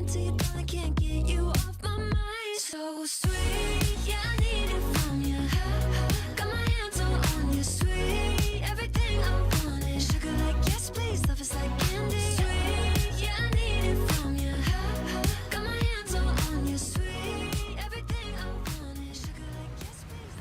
till you thought I can't get you off my mind. So sweet, yeah, I need it from you. Got my hands all on you, sweet. Everything I wanted. Sugar like yes, please. Love is like candy. Sweet, yeah, I need it from you. Got my hands all on you, sweet. Everything I wanted. Sugar like yes, please.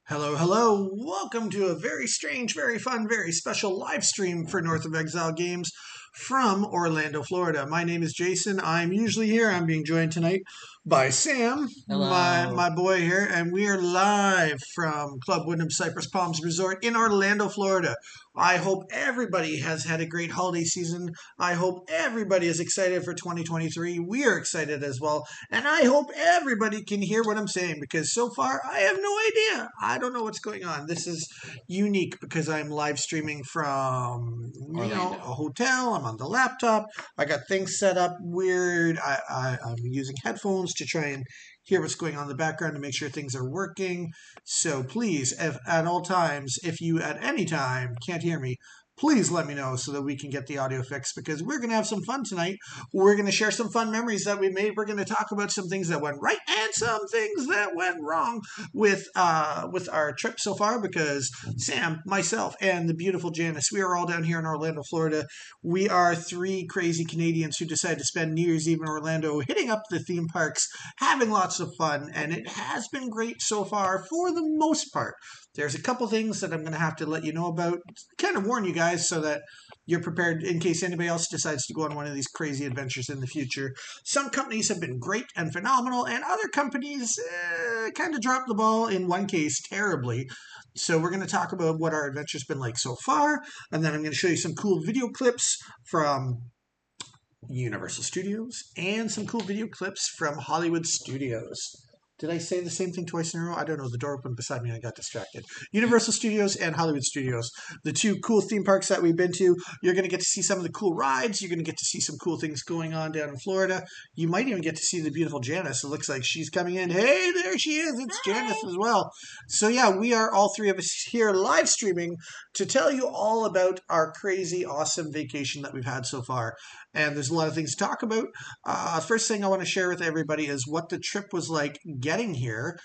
Hello, hello. Welcome to a very strange, very fun, very special live stream for North of Exile Games from Orlando, Florida. My name is Jason. I'm usually here. I'm being joined tonight by Sam, my Hello. my boy here, and we are live from Club Wyndham Cypress Palms Resort in Orlando, Florida. I hope everybody has had a great holiday season. I hope everybody is excited for 2023. We are excited as well, and I hope everybody can hear what I'm saying because so far I have no idea. I don't know what's going on. This is unique because I'm live streaming from Orlando. a hotel. I'm on the laptop. I got things set up weird. I'm using headphones to try and hear what's going on in the background to make sure things are working. So please, if at all times, if you at any time can't hear me, please let me know so that we can get the audio fixed because we're going to have some fun tonight. We're going to share some fun memories that we made. We're going to talk about some things that went right and some things that went wrong with our trip so far because Sam, myself, and the beautiful Janice, we are all down here in Orlando, Florida. We are three crazy Canadians who decided to spend New Year's Eve in Orlando hitting up the theme parks, having lots of fun, and it has been great so far for the most part. There's a couple things that I'm going to have to let you know about, kind of warn you guys so that you're prepared in case anybody else decides to go on one of these crazy adventures in the future. Some companies have been great and phenomenal, and other companies kind of dropped the ball, in one case terribly. So we're going to talk about what our adventure's been like so far, and then I'm going to show you some cool video clips from Universal Studios and some cool video clips from Hollywood Studios. Did I say the same thing twice in a row? I don't know. The door opened beside me and I got distracted. Universal Studios and Hollywood Studios, the two cool theme parks that we've been to. You're going to get to see some of the cool rides. You're going to get to see some cool things going on down in Florida. You might even get to see the beautiful Janice. It looks like she's coming in. Hey, there she is. It's Janice as well. So yeah, we are all three of us here live streaming to tell you all about our crazy, awesome vacation that we've had so far. And there's a lot of things to talk about. First thing I want to share with everybody is what the trip was like getting here.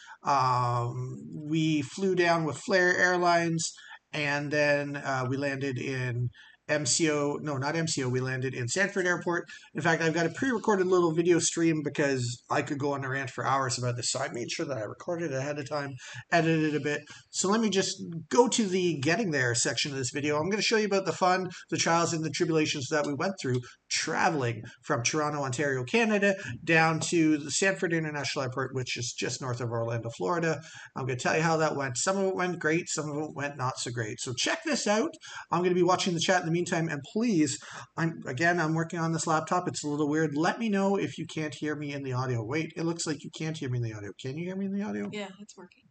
We flew down with Flair Airlines, and then we landed in MCO. No, not MCO. We landed in Sanford Airport. In fact, I've got a pre-recorded little video stream because I could go on a rant for hours about this. So I made sure that I recorded it ahead of time, edited it a bit. So let me just go to the getting there section of this video. I'm going to show you about the fun, the trials, and the tribulations that we went through traveling from Toronto, Ontario, Canada, down to the Sanford International Airport, which is just north of Orlando, Florida. I'm going to tell you how that went. Some of it went great, some of it went not so great. So check this out. I'm going to be watching the chat in the meantime, and please, I'm working on this laptop. It's a little weird. Let me know if you can't hear me in the audio. Wait, it looks like you can't hear me in the audio. Can you hear me in the audio? Yeah, it's working.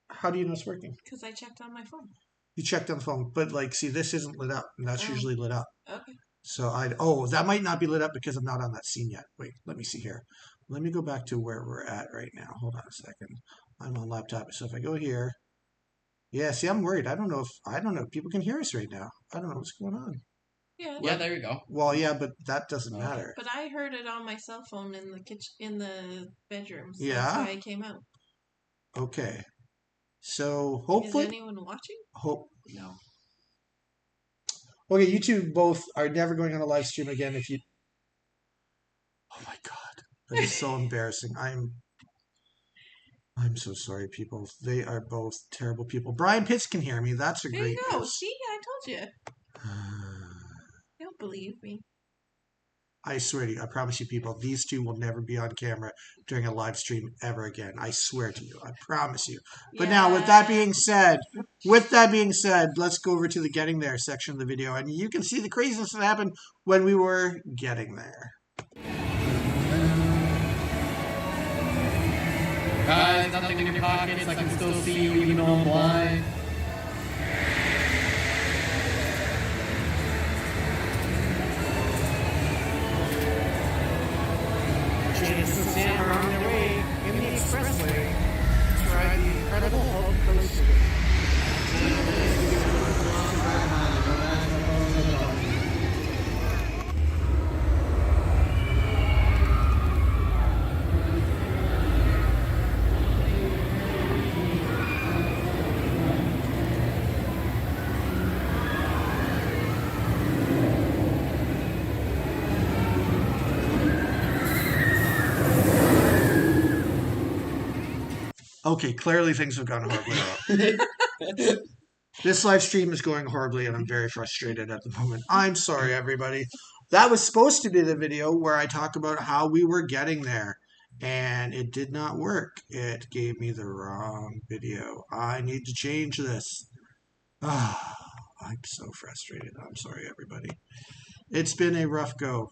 How do you know it's working? Because I checked on my phone. You checked on the phone, but see, this isn't lit up, and that's usually lit up. Okay. So that might not be lit up because I'm not on that scene yet. Wait, let me see here. Let me go back to where we're at right now. Hold on a second. I'm on laptop. So if I go here, yeah, see, I'm worried. I don't know if people can hear us right now. I don't know what's going on. Yeah. Yeah, there we go. Well, yeah, but that doesn't matter. But I heard it on my cell phone in the kitchen, in the bedroom. So Yeah? That's why I came out. Okay. So hopefully, Is anyone watching? No. Okay, you two both are never going on a live stream again if you. Oh my God, that is so embarrassing. I'm so sorry, people. They are both terrible people. Brian Pitts can hear me. That's a There great you go. news. See, I told you. You don't believe me. I swear to you, I promise you, people, these two will never be on camera during a live stream ever again. I swear to you. I promise you. But now, with that being said, let's go over to the getting there section of the video, and you can see the craziness that happened when we were getting there. Guys, nothing in your pockets. I can still see you even though I'm blind. Janice and Sam are on their way in the expressway to ride the Incredible Hulk coaster. Okay, clearly things have gone horribly wrong. This live stream is going horribly, and I'm very frustrated at the moment. I'm sorry, everybody. That was supposed to be the video where I talk about how we were getting there. and it did not work. It gave me the wrong video. I need to change this. Ah, I'm so frustrated. I'm sorry, everybody. It's been a rough go.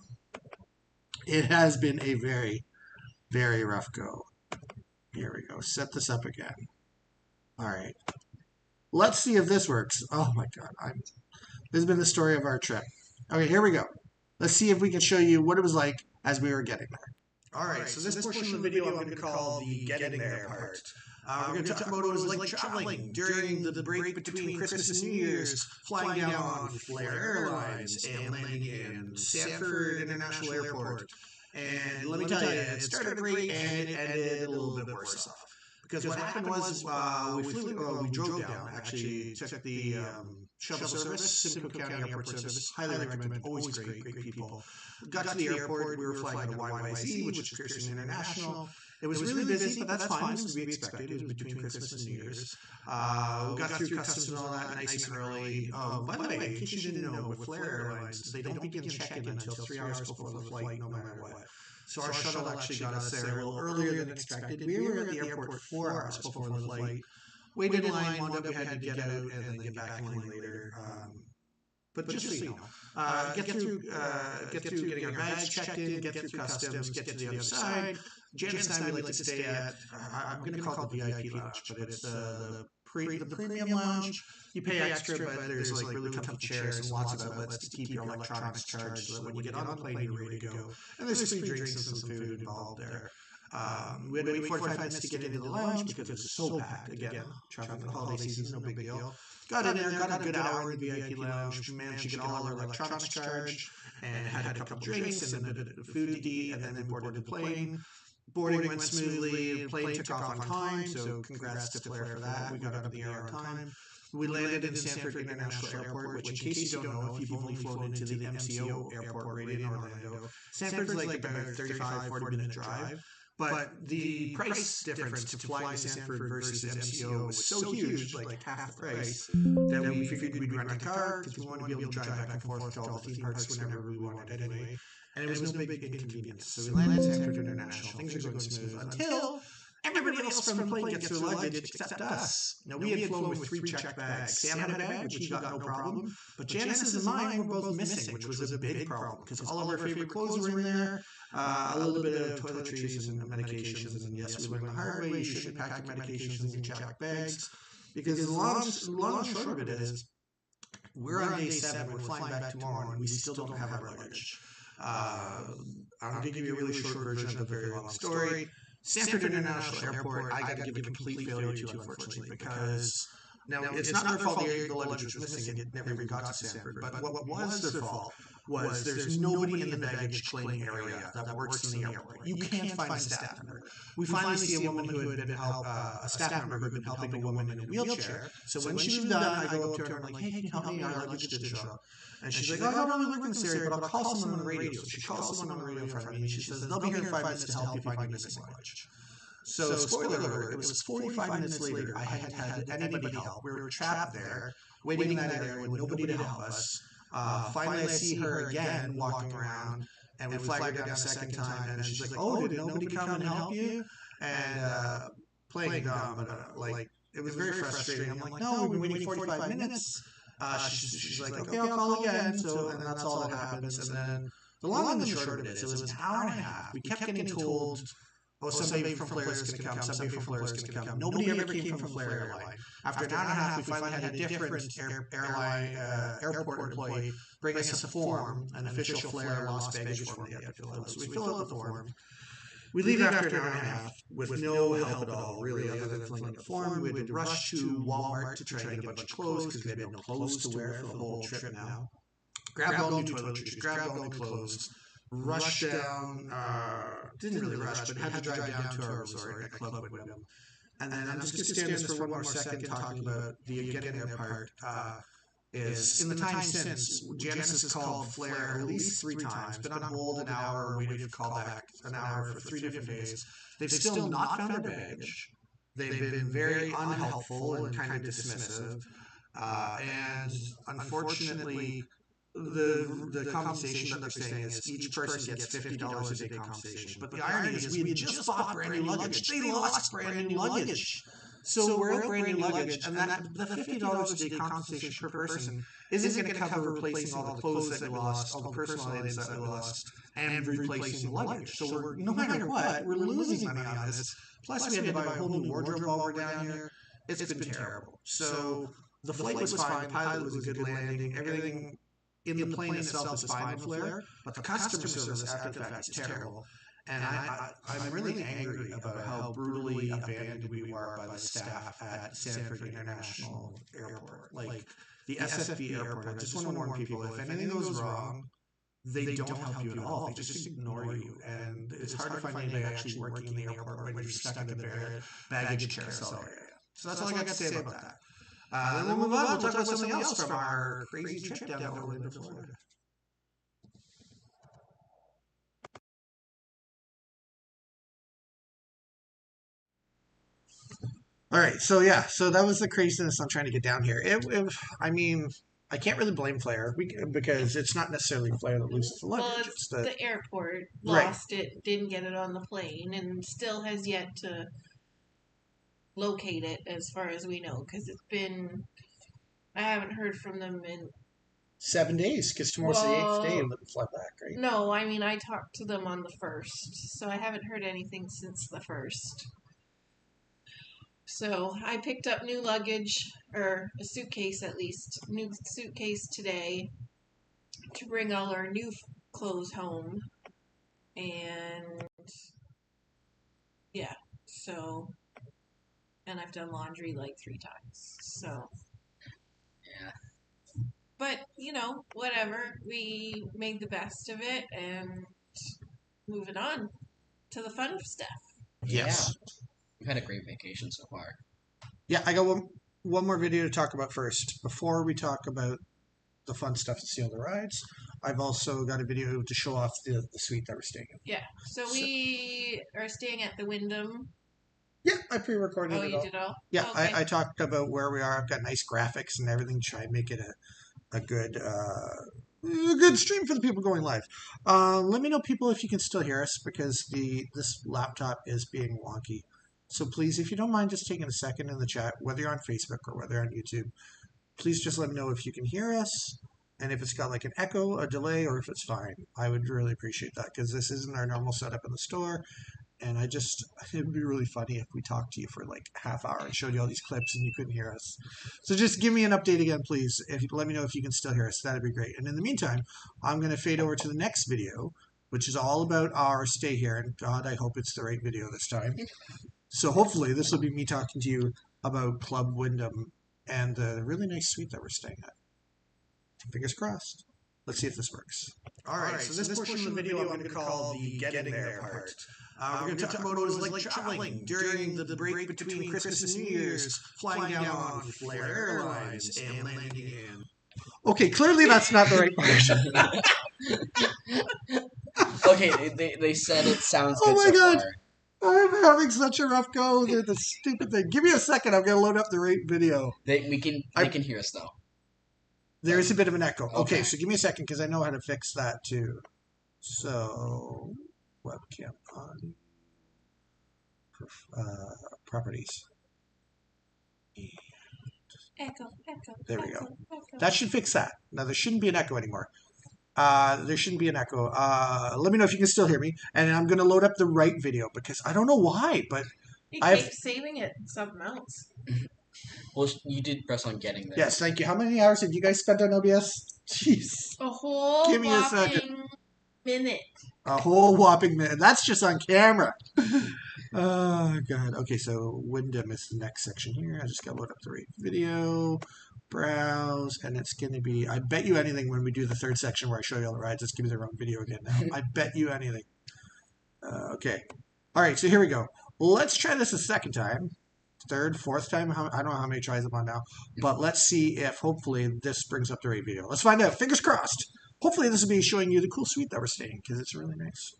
It has been a very, very rough go. Here we go. Set this up again. All right. Let's see if this works. Oh my God. This has been the story of our trip. Okay, here we go. Let's see if we can show you what it was like as we were getting there. All right, so this portion of the video I'm going to call the getting there part. We're going to talk about what it was like traveling during the break between Christmas and New Year's, flying down on Flair Airlines and landing in Sanford International Airport. And let me tell you, it started great and it ended a little bit worse off. Because what happened was we drove down, actually took the shuttle service, Simcoe County Airport Service, highly recommend, always great people. Got to the airport, we were flying to YYZ, which is Pearson International. It was really busy, but that's fine, as we expected. It was between Christmas and New Year's. We got through customs and all that nice and early. By the way, in case you didn't know, with Flair Airlines, they don't begin check-in until 3 hours before the flight, no matter what. So our shuttle actually got us there a little earlier than expected. We were at the airport 4 hours before the flight. Waited in line, wound up we had to get out and then get back in line later. But just so you know, get through getting our bags checked in, get through customs, get to the other side. Janice and I would like to stay at, I'm going to call it the VIP lounge, but it's the premium lounge. You pay extra, but there's like really comfy chairs and lots of outlets to keep your electronics charged so that when you get on the plane, you're ready to go. And there's free drinks and some food involved there. We had to wait 45 minutes to get into the lounge because it was so packed. Again, traveling the holiday season, no big deal. Got in there, got a good hour in the VIP lounge, managed to get all our electronics charged, and had a couple drinks and a bit of food to eat, and then boarded the plane. Boarding went smoothly, the plane took off on time, so congrats to Flair for that. We got out of the air on time. We landed in Sanford International Airport, which in case you don't know, if you've only flown into the MCO airport right in Orlando, Sanford's like about a 35-40-minute drive. But the price difference to fly to Sanford versus MCO was so huge, like half the price, that we figured we'd rent a car because we wanted to be able to drive back and forth to all the theme parks whenever we wanted anyway. And it was no big inconvenience. So we landed in Sanford International. Things are going smooth until everybody else from the plane gets their luggage except us. Now, we had flown with 3 checked bags. Sam had a bag, which he got no problem. But Janice's and mine were both missing, which was a big problem because all of our favorite clothes were in there. A little bit of toiletries and medications. And yes, we learned the hard way. You shouldn't pack your medications in checked bags. Because the long and short of it is, we're on day 7. We're flying back tomorrow, and we still don't have our luggage. I'm going to give you a really short version of a very long story. Sanford International Airport, I got to give a complete failure to, unfortunately, because now it's not their fault the luggage was missing. It never even got to Sanford. But what was their fault was there's nobody in the baggage claim area that works in the airport. You can't find a staff member. We finally see a woman who had been a staff member who had been helping a woman in a wheelchair. So when she was done, I go up to her and I'm like, hey, can you help me? Our luggage didn't show up. And she's like, oh, I don't really work in this area, but I'll call someone on the radio. So she calls someone on the radio in front of me, and she says, they'll be here in 5 minutes to help you find your missing luggage. So, spoiler alert, it was 45 minutes later, I hadn't had anybody help. We were trapped there, waiting in that area with nobody to help us. Finally, I see her again walking around, and we flag her down a second time, and she's like, oh, did nobody come and help you? And playing dumb, but like, it was very frustrating. I'm like, no, we've been waiting 45 minutes. She's like, okay, I'll call again. So, and that's all that happens. And then the long and the short of it is, it was an hour and a half. We kept getting told, oh, somebody from Flair is going to come, somebody from Flair is going to come. Nobody ever came from Flair Airline. After an hour and a half, we finally had a different airport employee bring us a form, an official Flair lost baggage form they had to fill out. So we fill out the form. We leave after an hour and a half with no help at all, really, other than filling out the form. We had to rush to Walmart to try and get a bunch of clothes because we had no clothes to wear for the whole trip now. Grabbed all new toiletries, grabbed all new clothes, rushed down, didn't really rush, but had to drive down to our resort at Club Wyndham. And then I'm just going to stand this for one more second talking about the getting there part. Is in the time since, Janice has called Flair at least 3 times, been on hold an hour, waited for callback an hour for 3 different days. They've still not found their baggage. They've been very unhelpful and kind of dismissive. And unfortunately, the compensation that they're saying is each person gets $50 a day compensation. But the irony is we had just bought brand new luggage. They lost brand new luggage. So we're out brand new luggage, and that the $50 a day compensation per person isn't going to cover replacing all the clothes that we lost, all the personal items that we lost, and replacing the luggage. So we're, no matter what, we're losing money on this. Plus we had to buy a whole new wardrobe while we're down here. It's been terrible. So the flight was fine, the pilot was a good landing, everything in the plane itself is fine with Flair, but the customer service after the fact is terrible. And I'm really angry about how brutally abandoned we were by the staff at Sanford International Airport. Like the SFB airport, I just want to warn people, if anything goes wrong, they don't help you at all. They just ignore you. And it's hard to find anybody actually working in the airport when you're stuck in the baggage carousel area. So that's all I got to say about that. Then we'll move on. We'll talk about something else from our crazy trip down to Orlando, Florida. All right, so that was the craziness I'm trying to get down here. I mean, I can't really blame Flair because it's not necessarily Flair that loses the luggage. Well, it's the airport Right. lost it, didn't get it on the plane, and still has yet to locate it, as far as we know. Because it's been, I haven't heard from them in. 7 days because tomorrow's the 8th day and we fly back, right? No, I mean I talked to them on the 1st, so I haven't heard anything since the 1st. So I picked up new luggage, or a suitcase at least, new suitcase today to bring all our new clothes home. And yeah, so, and I've done laundry like 3 times, so. Yeah. But, you know, whatever, we made the best of it and moving on to the fun stuff. Yes. We've had a great vacation so far. Yeah, I got one more video to talk about first. Before we talk about the fun stuff to see on the rides, I've also got a video to show off the suite that we're staying in. Yeah, so we are staying at the Wyndham. Yeah, I pre-recorded Oh, it you all. did all? Yeah, Okay. I talked about where we are. I've got nice graphics and everything to try and make it a good stream for the people going live. Let me know, people, if you can still hear us because this laptop is being wonky. So please, if you don't mind just taking a second in the chat, whether you're on Facebook or whether you're on YouTube, please just let me know if you can hear us and if it's got like an echo, a delay, or if it's fine. I would really appreciate that because this isn't our normal setup in the store. And it would be really funny if we talked to you for like a half hour and showed you all these clips and you couldn't hear us. So just give me an update again, please. If you let me know if you can still hear us, that'd be great. And in the meantime, I'm going to fade over to the next video, which is all about our stay here. And God, I hope it's the right video this time. So hopefully this will be me talking to you about Club Wyndham and the really nice suite that we're staying at. Fingers crossed. Let's see if this works. All right, so this portion of the video I'm going to call the getting there part. We're going to talk about what it was like traveling during the break between Christmas and New Year's, flying down on Flair Airlines and landing in. Okay, clearly that's not the right version. Okay, they said it sounds good. Oh my so God. far. I'm having such a rough go with this stupid thing. Give me a second. I'm going to load up the right video. They can hear us though. There is a bit of an echo. Okay, Okay. so give me a second because I know how to fix that too. So, webcam on. Properties. Echo. There we go. Echo. That should fix that. Now, there shouldn't be an echo anymore. There shouldn't be an echo. Let me know if you can still hear me. And I'm going to load up the right video because I don't know why, but You I've- keep saving it something else. Well, you did press on getting there. yes, thank you. How many hours have you guys spent on OBS? Jeez. A whole Give me a whopping minute. A whole whopping minute. That's just on camera. Oh, God. Okay, so Wyndham is the next section here. I just got to load up the right video. Browse. And it's going to be, I bet you anything when we do the third section where I show you all the rides, it's going to be the wrong video again now. I bet you anything. Okay. All right, so here we go. Let's try this a second time. Third, fourth time. I don't know how many tries I'm on now. But let's see if hopefully this brings up the right video. Let's find out. Fingers crossed. Hopefully this will be showing you the cool suite that we're staying because it's really nice.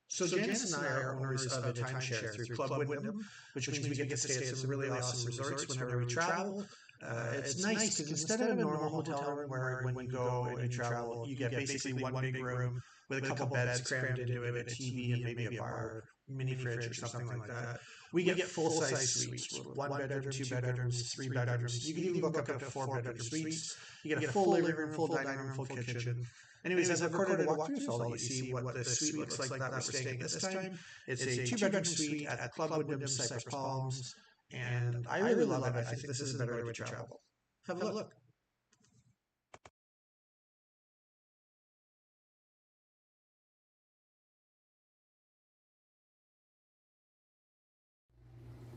So Janice and I are owners of a timeshare through Club Wyndham, which means we get to stay at some really awesome resorts whenever we travel. it's nice because instead of a normal hotel room where when you go and you travel, you get basically one big room with a couple beds crammed into it, a TV, and maybe a bar, mini fridge, or something like that. We get full-size suites, one bedroom, two bedrooms, three bedrooms. You can even book up to four-bedroom suites. You get a full living room, full dining room, full kitchen. Anyways, as I've recorded a walkthrough, so I'll let you see what the suite looks like that we're staying at this time. It's a two-bedroom suite at Club Wyndham Cypress Palms, and I really love it. I think this is a better way to travel. Have a look.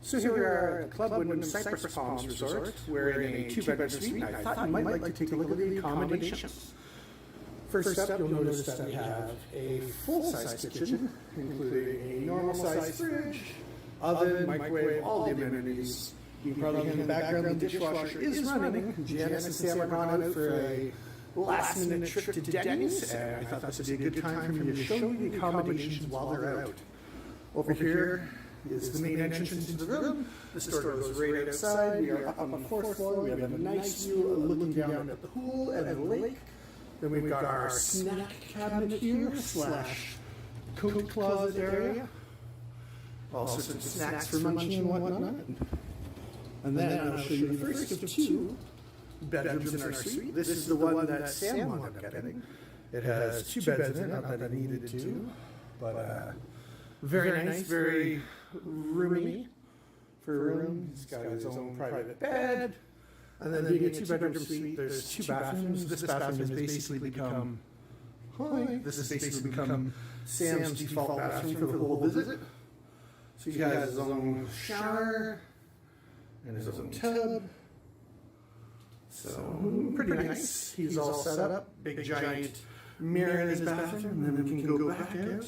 So here we are at the Club Wyndham Cypress Palms Resort. We're in a two-bedroom suite. I thought you might like to take a look at the accommodations. First up, you'll notice that we have a full-size kitchen, including a normal-sized fridge, oven, microwave, all the amenities. You can probably hear in the background the dishwasher is running. Janice and Sam are gone out for a last-minute trip to Denny's, and I thought this would be a good time for me to show you the accommodations while they're out. Over here is the main entrance into the room. The store goes right outside. We are up on the fourth floor. We have a nice view looking down at the pool and the lake. Then we've got our snack cabinet here / coat closet area. Also some snacks for munching and whatnot. And then I'll show you the first of two bedrooms in our suite. This is the one that Sam wound up getting. It has two beds in it, not that I needed two, but very nice, very roomy for a room. He's got his own private bed. And then being a two-bedroom suite, there's two bathrooms. This bathroom has basically become Sam's default bathroom for the whole visit. So he has his own shower and his own tub. So pretty nice. He's all set up. Big giant mirror in his bathroom. And then we can go back out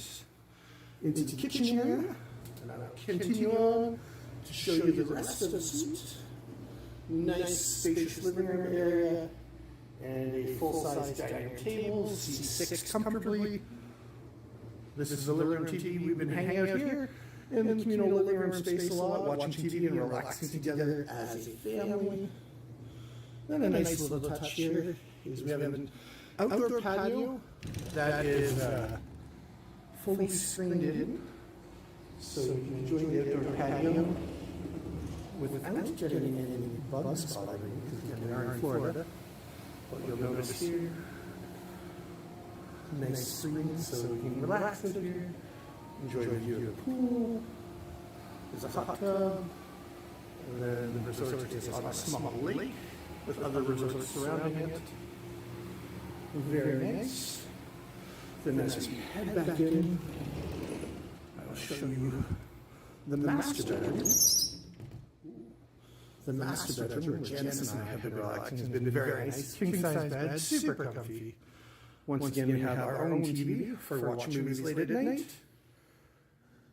into the kitchen area. And I'll continue on to show you the rest of the suite. Nice spacious living room area and a full-size dining table, seat 6 comfortably. This is the living room TV. We've been hanging out here in the communal living room space a lot, watching TV and relaxing together as a family. Then a nice little touch here is we have an outdoor patio that is fully screened in, so you can enjoy the outdoor patio without getting any bugs bothering you, because again, we are in Florida. But you'll notice here, nice screen, so you can relax out here, enjoy the view of the pool. There's a hot tub, and then the resort is on a small lake with other resorts surrounding it. Very nice. Then as we head back in, I will show you the master bedroom. The master bedroom, where Janice and I have been relaxing, has been very nice. King-size bed, super comfy. Once again, we have our own TV for watching movies late at night.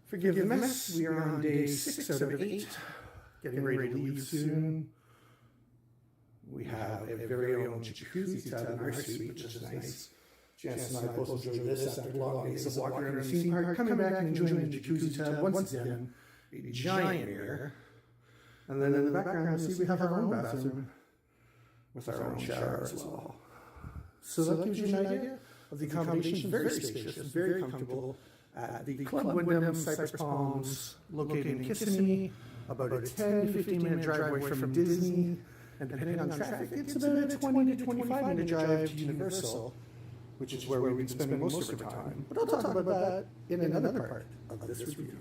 Forgive the mess, we are on day 6 out of 8, getting ready to leave soon. We have a very own jacuzzi tub in our suite, which is nice. Janice and I both enjoyed this after long days of walking around the theme park, coming back and enjoying the jacuzzi tub. Once again, a giant mirror. And then in the background, see we have our own bathroom with our own shower as well. So that gives you an idea of the accommodation. Very spacious, very comfortable at the Club Wyndham Cypress Palms, located in Kissimmee, about a 10 to 15 minute drive away from Disney. And depending on traffic, it's about a 20 to 25 minute drive to Universal, which is where we've been spending most of our time. But I'll talk about that in another part of this review.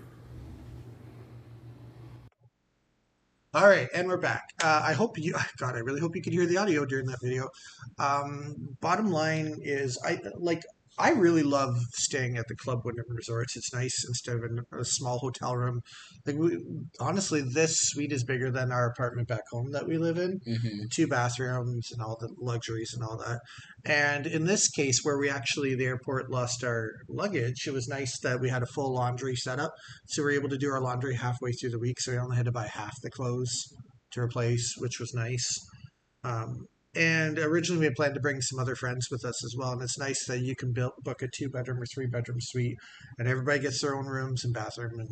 All right, and we're back. I really hope you could hear the audio during that video. Bottom line is, I really love staying at the Club Wyndham Resorts. It's nice instead of a small hotel room. Honestly, this suite is bigger than our apartment back home that we live in. Mm-hmm. 2 bathrooms and all the luxuries and all that. And in this case, where the airport lost our luggage, it was nice that we had a full laundry setup. So we were able to do our laundry halfway through the week. So we only had to buy half the clothes to replace, which was nice. And originally we had planned to bring some other friends with us as well. And it's nice that you can book a 2-bedroom or 3-bedroom suite and everybody gets their own rooms and bathroom and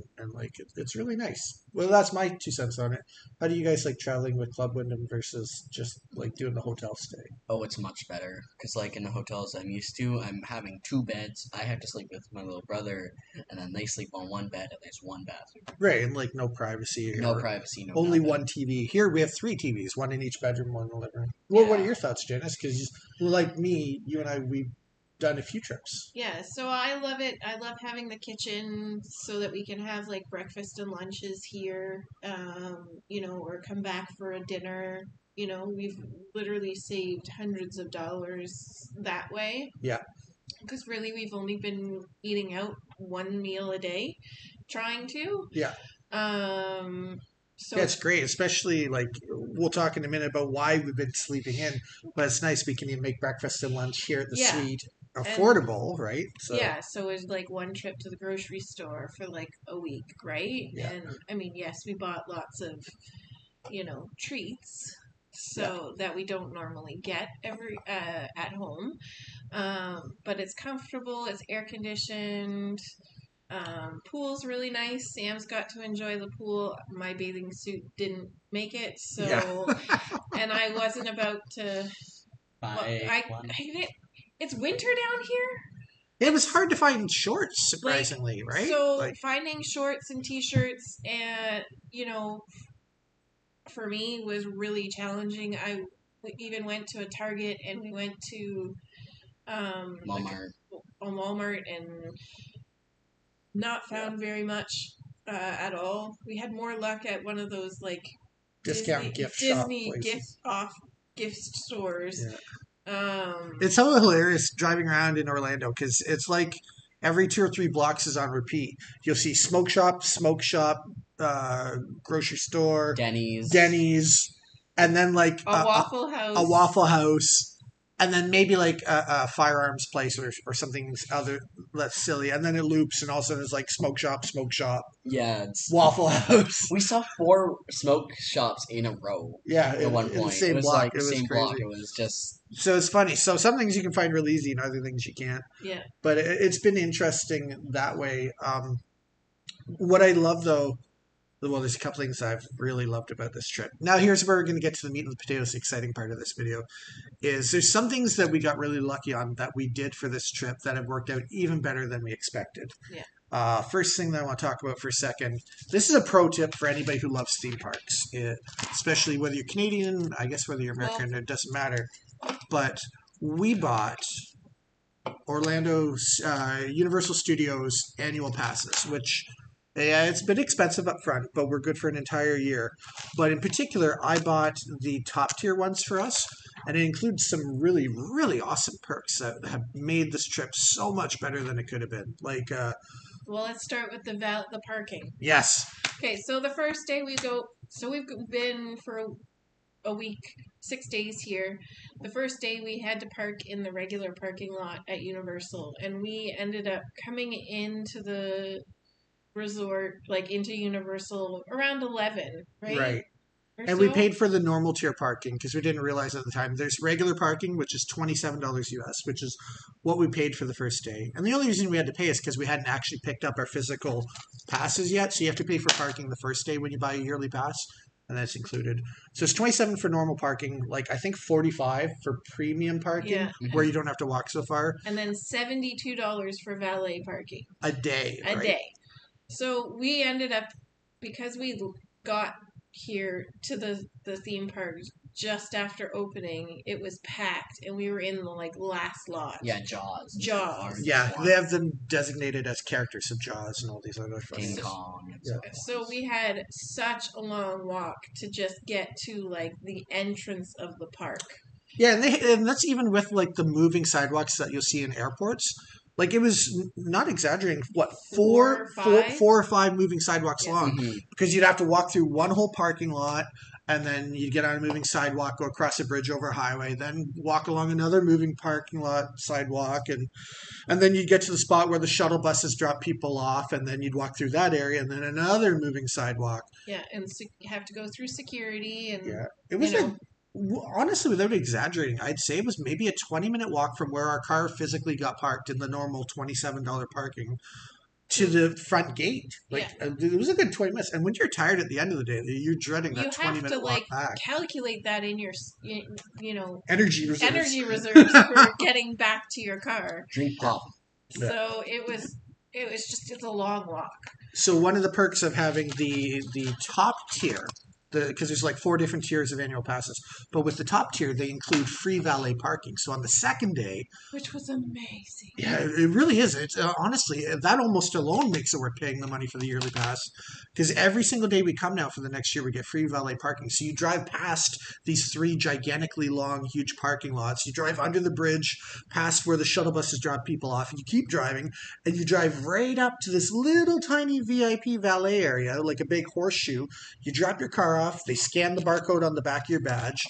it's really nice. Well, that's my 2 cents on it. How do you guys like traveling with Club Wyndham versus just like doing the hotel stay? Oh, it's much better. Because, like, in the hotels I'm used to, I'm having 2 beds. I have to sleep with my little brother, and then they sleep on one bed, and there's one bathroom. Right, and like no privacy. No or privacy, no only nothing. one TV. Here we have 3 TVs, one in each bedroom, one in the living room. Well, what are Yeah. your thoughts, Janice? Because like me, you and I, we've done a few trips. Yeah, so I love it. I love having the kitchen so that we can have like breakfast and lunches here, or come back for a dinner. We've literally saved hundreds of dollars that way. Yeah. Because really, we've only been eating out one meal a day, trying to. Yeah. So Yeah, it's great, especially like we'll talk in a minute about why we've been sleeping in, but it's nice we can even make breakfast and lunch here at the Yeah. suite affordable, right? So yeah, so it's like one trip to the grocery store for like a week, right? Yeah. And I mean, yes, we bought lots of, treats so that we don't normally get at home. But it's comfortable, it's air conditioned. Pool's really nice. Sam's got to enjoy the pool. My bathing suit didn't make it, so Yeah. and I wasn't about to. It's winter down here. It was hard to find shorts, surprisingly, right? So Like, finding shorts and t-shirts, and for me was really challenging. We even went to a Target and we went to Walmart. a Walmart and not found very much at all. We had more luck at one of those like discount Disney, gift shop Disney places. gift stores. Yeah. Um, It's so hilarious driving around in Orlando because it's like every 2 or 3 blocks is on repeat. You'll see smoke shop, grocery store, Denny's, and then like a Waffle House. a Waffle House, and then maybe like a firearms place or something other less silly, and then it loops, and all of a sudden it's like smoke shop, Yeah, it's, Waffle House. we saw 4 smoke shops in a row Yeah, at one in point. the same it was block. like It was same crazy. block. It was just So it's funny. So some things you can find real easy, and other things you can't. Yeah. But it's been interesting that way. What I love, though, well, there's a couple things I've really loved about this trip. Now, here's where we're going to get to the meat and the potatoes, the exciting part of this video. Is there's some things that we got really lucky on that we did for this trip that have worked out even better than we expected. Yeah. First thing that I want to talk about for a second. This is a pro tip for anybody who loves theme parks, especially whether you're Canadian, I guess whether you're American, it doesn't matter. But we bought Orlando Universal Studios annual passes, which it's a bit expensive up front, but we're good for an entire year. But in particular, I bought the top tier ones for us, and it includes some really, really awesome perks that have made this trip so much better than it could have been. Like, Well, let's start with the parking. yes, Okay, so the first day we go. So we've been for a week, 6 days here. The first day we had to park in the regular parking lot at Universal, and we ended up coming into the resort, like into Universal, around 11, right? right. Or And we so? paid for the normal tier parking because we didn't realize at the time. There's regular parking, which is $27 US, which is what we paid for the first day. And the only reason we had to pay is because we hadn't actually picked up our physical passes yet. So you have to pay for parking the first day when you buy a yearly pass, and that's included. So it's 27 for normal parking, like I think 45 for premium parking, Yeah. where you don't have to walk so far And then $72 for valet parking a day. a right? day. So we ended up, because we got here to the theme park just after opening, it was packed, and we were in the like last lot. yeah, Jaws. Jaws. Orange Yeah, Jaws. they have them designated as characters of Jaws and all these other King things. Kong. And Yeah. So we had such a long walk to just get to like the entrance of the park. Yeah, and that's even with like the moving sidewalks that you'll see in airports. Like it was not exaggerating. What Four four or five moving sidewalks Yeah. long Mhm. because you'd have to walk through one whole parking lot, and then you'd get on a moving sidewalk, go across a bridge over a highway, then walk along another moving parking lot sidewalk, and then you'd get to the spot where the shuttle buses drop people off, and then you'd walk through that area, and then another moving sidewalk. Yeah, and you have to go through security and Yeah, it was You like, honestly, without exaggerating, I'd say it was maybe a 20-minute walk from where our car physically got parked in the normal $27 parking to the front gate. Like it was a good 20 minutes. And when you're tired at the end of the day, you're dreading You that have 20-minute to walk back. calculate that in your Energy reserves. energy reserves for getting back to your car. Drink pop. Yeah. So it's a long walk. So one of the perks of having the top tier, because there's like 4 different tiers of annual passes, but with the top tier they include free valet parking. So on the second day, Which was amazing. yeah, it really is. It's honestly, that almost alone makes it worth paying the money for the yearly pass, because every single day we come now for the next year we get free valet parking. So you drive past these 3 gigantically long, huge parking lots. You drive under the bridge, past where the shuttle buses drop people off, and you keep driving, and you drive right up to this little tiny VIP valet area, like a big horseshoe. You drop your car off. They scan the barcode on the back of your badge,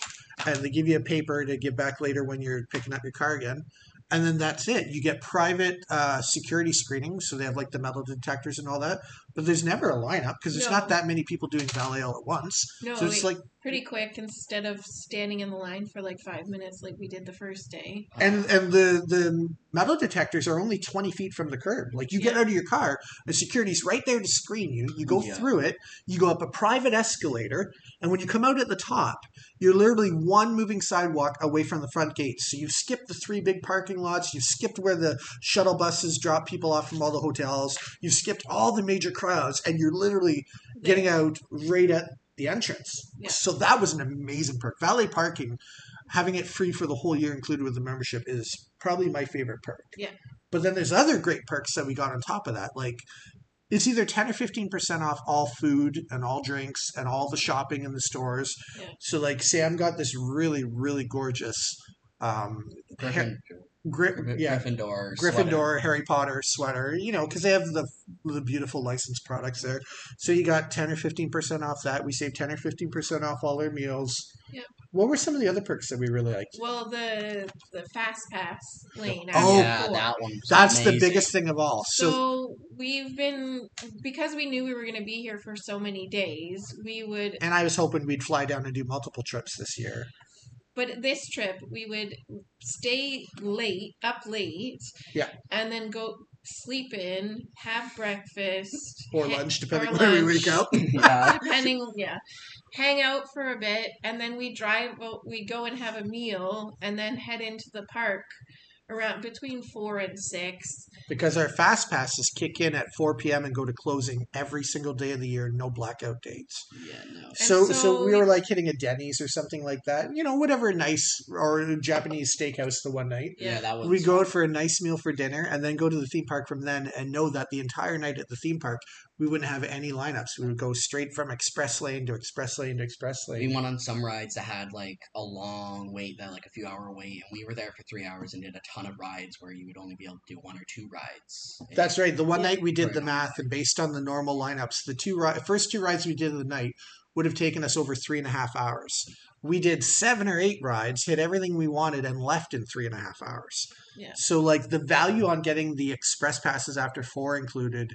and they give you a paper to give back later when you're picking up your car again. And then that's it. You get private security screenings, so they have like the metal detectors and all that. But there's never a lineup because there's No. not that many people doing valet all at once. No, So it's like, pretty quick instead of standing in the line for like 5 minutes like we did the first day. and the metal detectors are only 20 feet from the curb. Like you get out of your car, the security's right there to screen you. You go through it. You go up a private escalator, and when you come out at the top, you're literally one moving sidewalk away from the front gate. So you've skipped the 3 big parking lots. You've skipped where the shuttle buses drop people off from all the hotels. You've skipped all the major crowds, and you're literally getting out right at the entrance. Yeah. So that was an amazing perk. Valet parking, having it free for the whole year included with the membership, is probably my favorite perk. Yeah. But then there's other great perks that we got on top of that. Like it's either 10 or 15% off all food and all drinks and all the shopping in the stores. Yeah. So like Sam got this really, really gorgeous Gryffindor. Gryffindor, Harry Potter sweater, because they have the beautiful licensed products there. So you got 10 or 15% off that. We saved 10 or 15% off all our meals. Yep. What were some of the other perks that we really liked? Well, the fast pass lane. Oh, yeah, that one. That's the amazing. biggest thing of all. So we've been, because we knew we were going to be here for so many days, we would, And I was hoping we'd fly down and do multiple trips this year. but this trip we would stay up late. Yeah. And then go sleep in, have breakfast. Or lunch, depending or where we lunch. wake up. Yeah. Hang out for a bit, and then we go and have a meal, and then head into the park around between 4 and 6. Because our fast passes kick in at 4 p.m. and go to closing every single day of the year, no blackout dates. Yeah, no. So we were like hitting a Denny's or something like that, whatever nice, or a Japanese steakhouse the one night. Yeah, that was. We go out for a nice meal for dinner and then go to the theme park from then, and know that the entire night at the theme park we wouldn't have any lineups. We would go straight from express lane to express lane to express lane. We went on some rides that had like a long wait, like a few hour wait, and we were there for 3 hours and did a ton of rides where you would only be able to do 1 or 2 rides. That's right. The one night we did Right. the math, and based on the normal lineups, the first 2 rides we did of the night would have taken us over 3.5 hours. We did 7 or 8 rides, hit everything we wanted, and left in 3.5 hours. Yeah. So like the value on getting the express passes after 4 included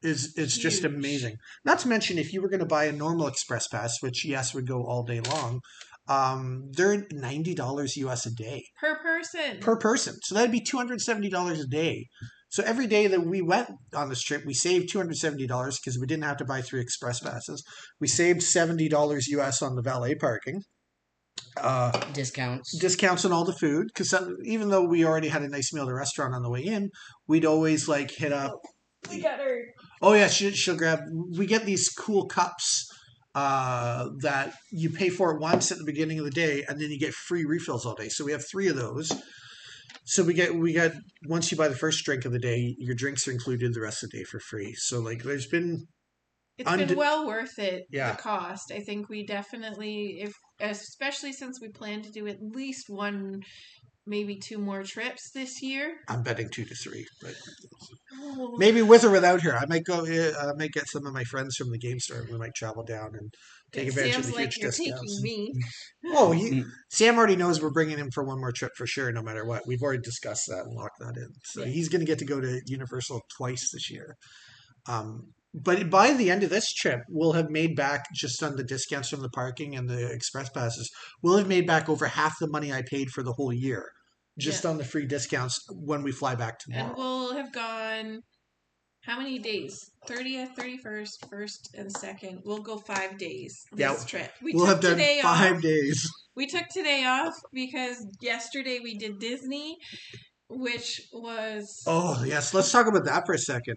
is just Huge. amazing. Not to mention, if you were going to buy a normal express pass, which yes would go all day long, they're $90 US a day Per person. per person. So that'd be $270 a day. So every day that we went on this trip, we saved $270 because we didn't have to buy 3 express passes. We saved $70 US on the valet parking. Discounts on all the food, because even though we already had a nice meal at a restaurant on the way in, we'd always like hit up. We got her. Oh yeah, she'll grab. We get these cool cups that you pay for it once at the beginning of the day, and then you get free refills all day. So we have 3 of those. So we get once you buy the first drink of the day, your drinks are included the rest of the day for free. So like, there's been It's been well worth it. Yeah. The cost. I think we definitely, especially since we plan to do at least 1, maybe 2 more trips this year. I'm betting 2 to 3, but Oh. maybe with or without her. I might go. I might get some of my friends from the game store, and we might travel down and take advantage Sam's of the like, huge you're discounts. taking me. Oh, Sam already knows we're bringing him for 1 more trip for sure, no matter what. We've already discussed that and locked that in. So Yeah. he's going to get to go to Universal twice this year. But by the end of this trip, we'll have made back, just on the discounts from the parking and the express passes, we'll have made back over half the money I paid for the whole year, just Yeah. on the free discounts when we fly back tomorrow. And we'll have gone How many days? 30th, 31st, 1st, and 2nd. We'll go 5 days this Yeah, trip. We'll have done 5 days. We took today off because yesterday we did Disney, which was Oh, yes. Let's talk about that for a second.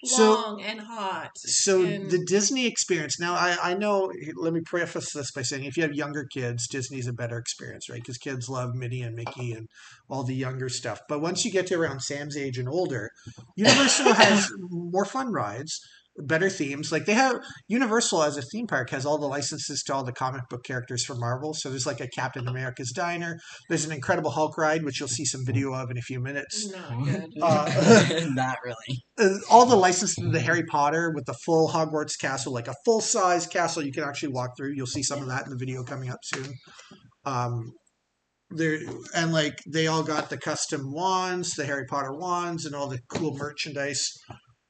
So, long and hot. So and the Disney experience. Now, I know. Let me preface this by saying, if you have younger kids, Disney's a better experience, right? Because kids love Minnie and Mickey and all the younger stuff. But once you get to around Sam's age and older, Universal has more fun rides, better themes. Like they have Universal as a theme park has all the licenses to all the comic book characters from Marvel. So there's like a Captain America's Diner. There's an Incredible Hulk ride, which you'll see some video of in a few minutes. not good. Not really. All the licenses to the Harry Potter with the full Hogwarts castle, like a full size castle you can actually walk through. You'll see some of that in the video coming up soon. There and like they all got the custom wands, the Harry Potter wands, and all the cool merchandise.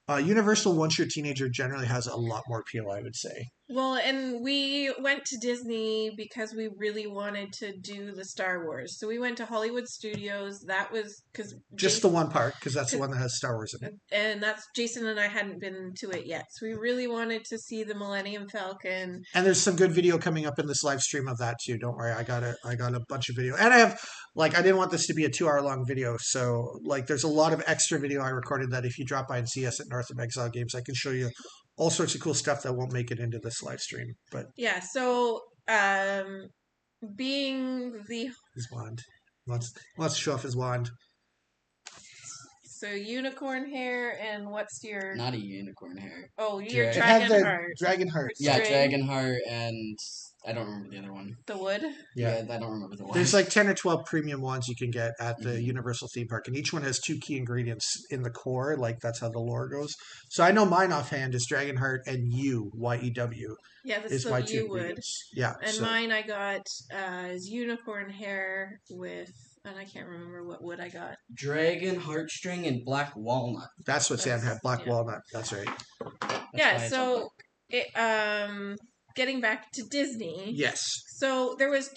Universal, once you're a teenager, generally has a lot more appeal, I would say. Well, and we went to Disney because we really wanted to do the Star Wars. So we went to Hollywood Studios. That was because Just the one park, because that's the one that has Star Wars in it. and that's Jason and I hadn't been to it yet. So we really wanted to see the Millennium Falcon. And there's some good video coming up in this live stream of that too. Don't worry, I got a bunch of video, and I have I didn't want this to be a 2 hour long video, so there's a lot of extra video I recorded that if you drop by and see us at North of Exile Games, I can show you all sorts of cool stuff that won't make it into this live stream. But Yeah, so being the his wand wants to show off his wand. unicorn hair and what's your Not a unicorn hair. your It It had dragon the heart, dragon heart. Yeah, String. Dragonheart, and I don't remember the other one. the wood. Yeah. I don't remember the one. There's 10 or 12 premium wands you can get at the Mhm. Universal theme park, and each one has 2 key ingredients in the core. That's how the lore goes. So I know mine offhand is Dragonheart and Yew. Yeah, that's Is the my 2 you wood. ingredients. Yeah. And so mine I got is unicorn hair with, and I can't remember what wood I got. Dragon, Heartstring, and Black Walnut. that's what Sam had. Black Yeah. walnut. That's right. That's why Yeah, it's so getting back to Disney. Yes. So there was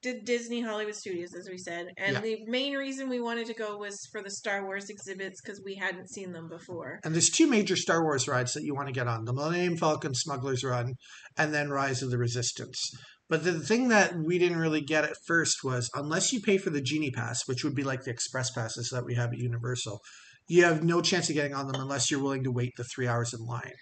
did Disney Hollywood Studios, as we said, and Yeah. the main reason we wanted to go was for the Star Wars exhibits because we hadn't seen them before. And there's 2 major Star Wars rides that you want to get on: the Millennium Falcon Smuggler's Run, and then Rise of the Resistance. But the thing that we didn't really get at first was, unless you pay for the Genie Pass, which would be like the express passes that we have at Universal, you have no chance of getting on them unless you're willing to wait the 3 hours in line.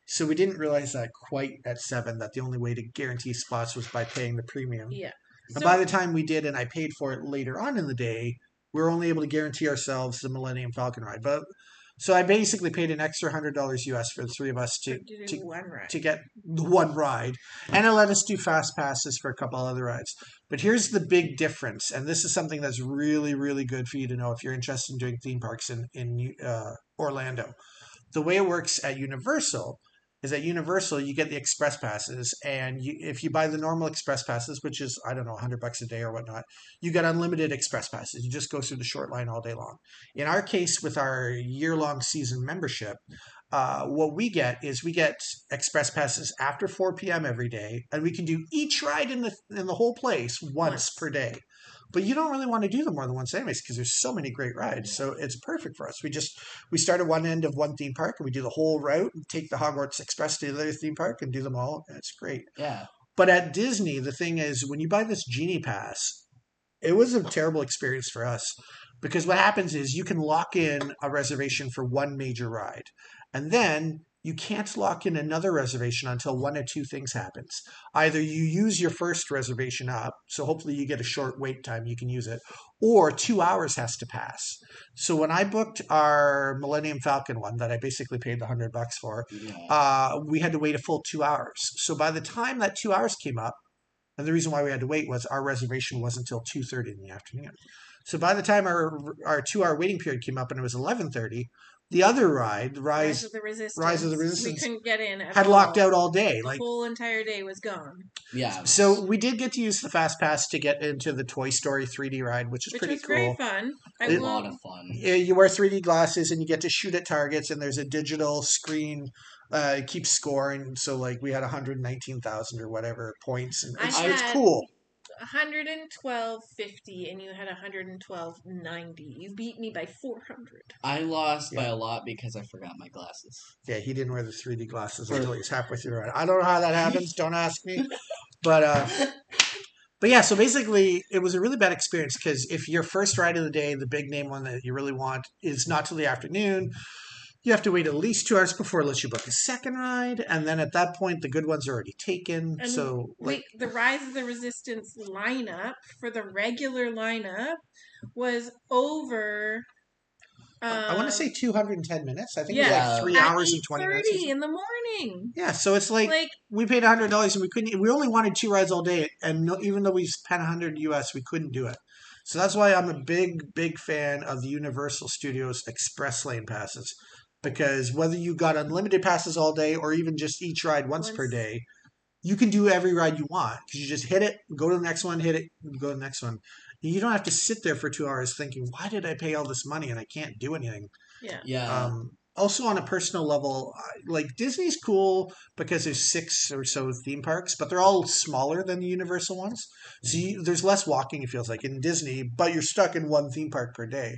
So we didn't realize that quite at 7, that the only way to guarantee spots was by paying the premium. Yeah. And by the time we did, and I paid for it later on in the day, we were only able to guarantee ourselves the Millennium Falcon ride. But so I basically paid an extra $100 US for the 3 of us to one ride. get the one ride, and it let us do fast passes for a couple other rides. But here's the big difference, and this is something that's really, really good for you to know if you're interested in doing theme parks in Orlando. The way it works at Universal is at Universal you get the express passes, and if you buy the normal express passes, which is I don't know $100 a day or whatnot, you get unlimited express passes. You just go through the short line all day long. In our case, with our year-long season membership, what we get is we get express passes after 4 p.m. every day, and we can do each ride in the whole place once per day. But you don't really want to do them more than once anyways, because there's so many great rides. So it's perfect for us. We start at one end of one theme park and we do the whole route and take the Hogwarts Express to the other theme park and do them all. And it's great. Yeah. But at Disney, the thing is, when you buy this Genie Pass, it was a terrible experience for us, because what happens is you can lock in a reservation for one major ride, and then you can't lock in another reservation until one of 2 things happens. Either you use your first reservation up, so hopefully you get a short wait time, you can use it, or 2 hours has to pass. So when I booked our Millennium Falcon one that I basically paid the $100 for, we had to wait a full 2 hours. So by the time that 2 hours came up, and the reason why we had to wait was our reservation wasn't until 2:30 in the afternoon. So by the time our 2 hour waiting period came up and it was 11:30, the other ride, Rise of the Resistance. We couldn't get in. had locked out all day. The whole entire day was gone. Yeah. So we did get to use the Fast Pass to get into the Toy Story 3D ride, which is pretty was cool. very fun. A lot of fun. You wear 3D glasses and you get to shoot at targets, and there's a digital screen keeps scoring. So we had 119,000 or whatever points, and it's cool. 112.50 and you had 112.90. You beat me by 400. I lost by Yeah. a lot because I forgot my glasses. Yeah, he didn't wear the 3D glasses until he was halfway through the ride. I don't know how that happens. Don't ask me. But yeah, so basically, it was a really bad experience because if your first ride of the day, the big name one that you really want, is not till the afternoon, you have to wait at least 2 hours before it lets you book a second ride, and then at that point, the good ones are already taken. And So, like, the Rise of the Resistance lineup for the regular lineup was over. I want to say 210 minutes. I think it was yeah, like 3 at hours and 20 minutes. or 8:30 something. in the morning. Yeah, so it's like Like, we paid $100 and we couldn't. We only wanted 2 rides all day, and no, even though we spent 100 US, we couldn't do it. So that's why I'm a big fan of the Universal Studios Express Lane passes, because whether you got unlimited passes all day or even just each ride once per day, you can do every ride you want because you just hit it, go to the next one, hit it, go to the next one. You don't have to sit there for 2 hours thinking, why did I pay all this money and I can't do anything? yeah. Yeah. Also, on a personal level, like Disney's cool because there's 6 or so theme parks, but they're all smaller than the Universal ones. So there's less walking, it feels like, in Disney, but you're stuck in one theme park per day.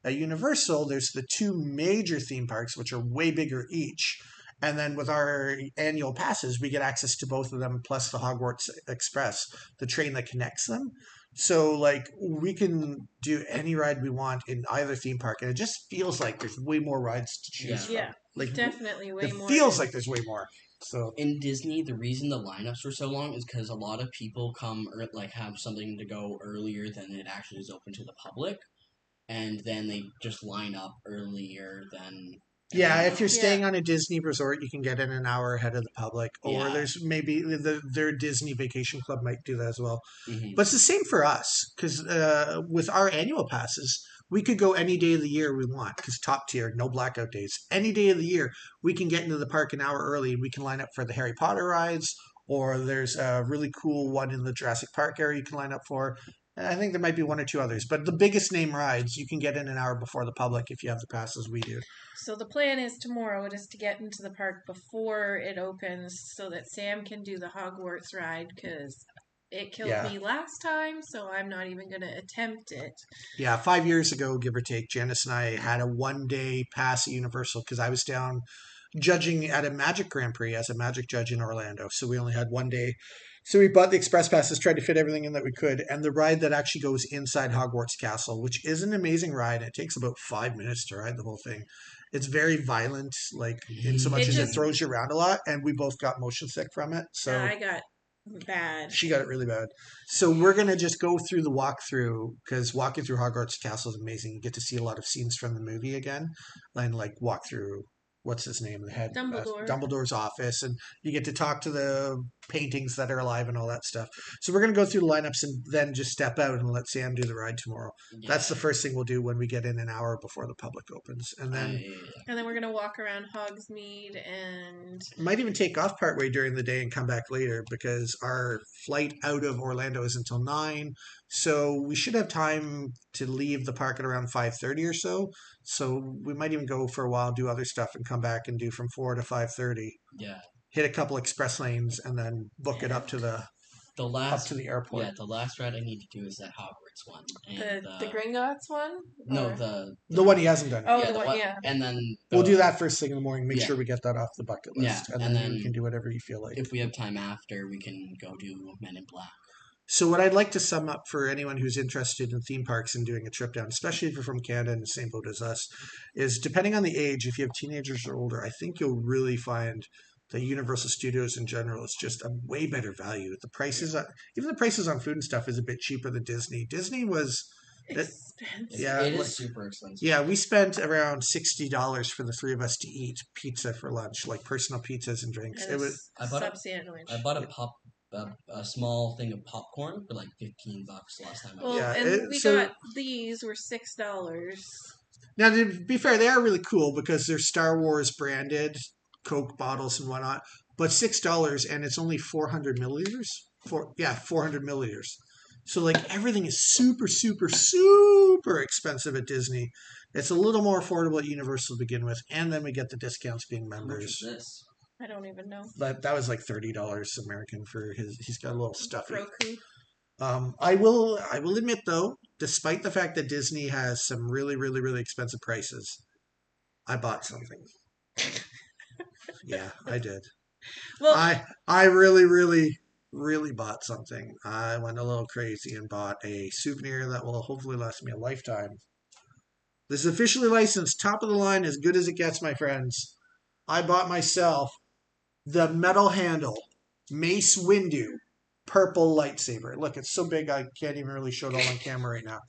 At Universal, there's the 2 major theme parks, which are way bigger each. And then with our annual passes, we get access to both of them, plus the Hogwarts Express, the train that connects them. So, like, we can do any ride we want in either theme park, and it just feels like there's way more rides to choose from. Yeah, Like, definitely way it more. feels like there's way more. So, In Disney, the reason the lineups were so long is because a lot of people come or like have something to go earlier than it actually is open to the public, and then they just line up earlier than. yeah, if you're Yeah. staying on a Disney resort, you can get in an hour ahead of the public. Or Yeah. there's maybe their Disney Vacation Club might do that as well. Mhm. But it's the same for us because with our annual passes, we could go any day of the year we want because top tier, no blackout days. Any day of the year, we can get into the park an hour early. We can line up for the Harry Potter rides, or there's a really cool one in the Jurassic Park area you can line up for. I think there might be 1 or 2 others, but the biggest name rides you can get in an hour before the public if you have the passes we do. So the plan is tomorrow it is to get into the park before it opens so that Sam can do the Hogwarts ride because it killed Yeah. me last time, so I'm not even going to attempt it. Yeah, 5 years ago, give or take, Janice and I had a 1 day pass at Universal because I was down judging at a Magic Grand Prix as a Magic judge in Orlando. So we only had 1 day. So we bought the express passes, tried to fit everything in that we could, and the ride that actually goes inside Hogwarts Castle, which is an amazing ride. It takes about 5 minutes to ride the whole thing. It's very violent, like in so much It as it just- throws you around a lot, and we both got motion sick from it. So I got bad. she got it really bad. So we're gonna just go through the walkthrough because walking through Hogwarts Castle is amazing. You get to see a lot of scenes from the movie again, and like walk through what's his name, the head Dumbledore. Dumbledore's office, and you get to talk to the paintings that are alive and all that stuff. So we're gonna go through the lineups and then just step out and let Sam do the ride tomorrow. Yeah. That's the first thing we'll do when we get in an hour before the public opens, and then. And then we're going to walk around Hogsmeade and Might even take off partway during the day and come back later because our flight out of Orlando is until 9. So we should have time to leave the park at around 5:30 or so. So we might even go for a while, do other stuff, and come back and do from 4 to 5:30. Yeah. Hit a couple express lanes and then book it up to the airport. Yeah, the last ride I need to do is that Hogwarts one. And the Gringotts one? No, Or- The one he hasn't done. Oh, yeah, the the one, one- yeah. And then We'll do that first thing in the morning. Make Yeah. sure we get that off the bucket list, Yeah, and and then we then- can do whatever you feel like. if we have time after, we can go do Men in Black. So what I'd like to sum up for anyone who's interested in theme parks and doing a trip down, especially if you're from Canada and the same boat as us, is depending on the age, if you have teenagers or older, I think you'll really find that Universal Studios in general is just a way better value. The prices, even the prices on food and stuff, is a bit cheaper than Disney. Disney was, Expensive. Yeah, it like- is super expensive. yeah, we spent around $60 for the 3 of us to eat pizza for lunch, like personal pizzas and drinks. And It was. I bought a- sub-sandwich. I bought a small thing of popcorn for like $15 last time. Well, Yeah, and we so- got these were $6. Now, to be fair, they are really cool because they're Star Wars branded Coke bottles and whatnot, but $6 and it's only 400 milliliters. 400 milliliters. So like everything is super, super, super expensive at Disney. It's a little more affordable at Universal to begin with, and then we get the discounts being How much members. is this? I don't even know. But that was like $30 American for his. He's got a little stuffy. Roku. I will admit though, despite the fact that Disney has some really, really, really expensive prices, I bought something. Yeah, I did. Well, I really, really, really bought something. I went a little crazy and bought a souvenir that will hopefully last me a lifetime. This is officially licensed, top of the line, as good as it gets, my friends. I bought myself the metal handle Mace Windu purple lightsaber. Look, it's so big I can't even really show it all on camera right now.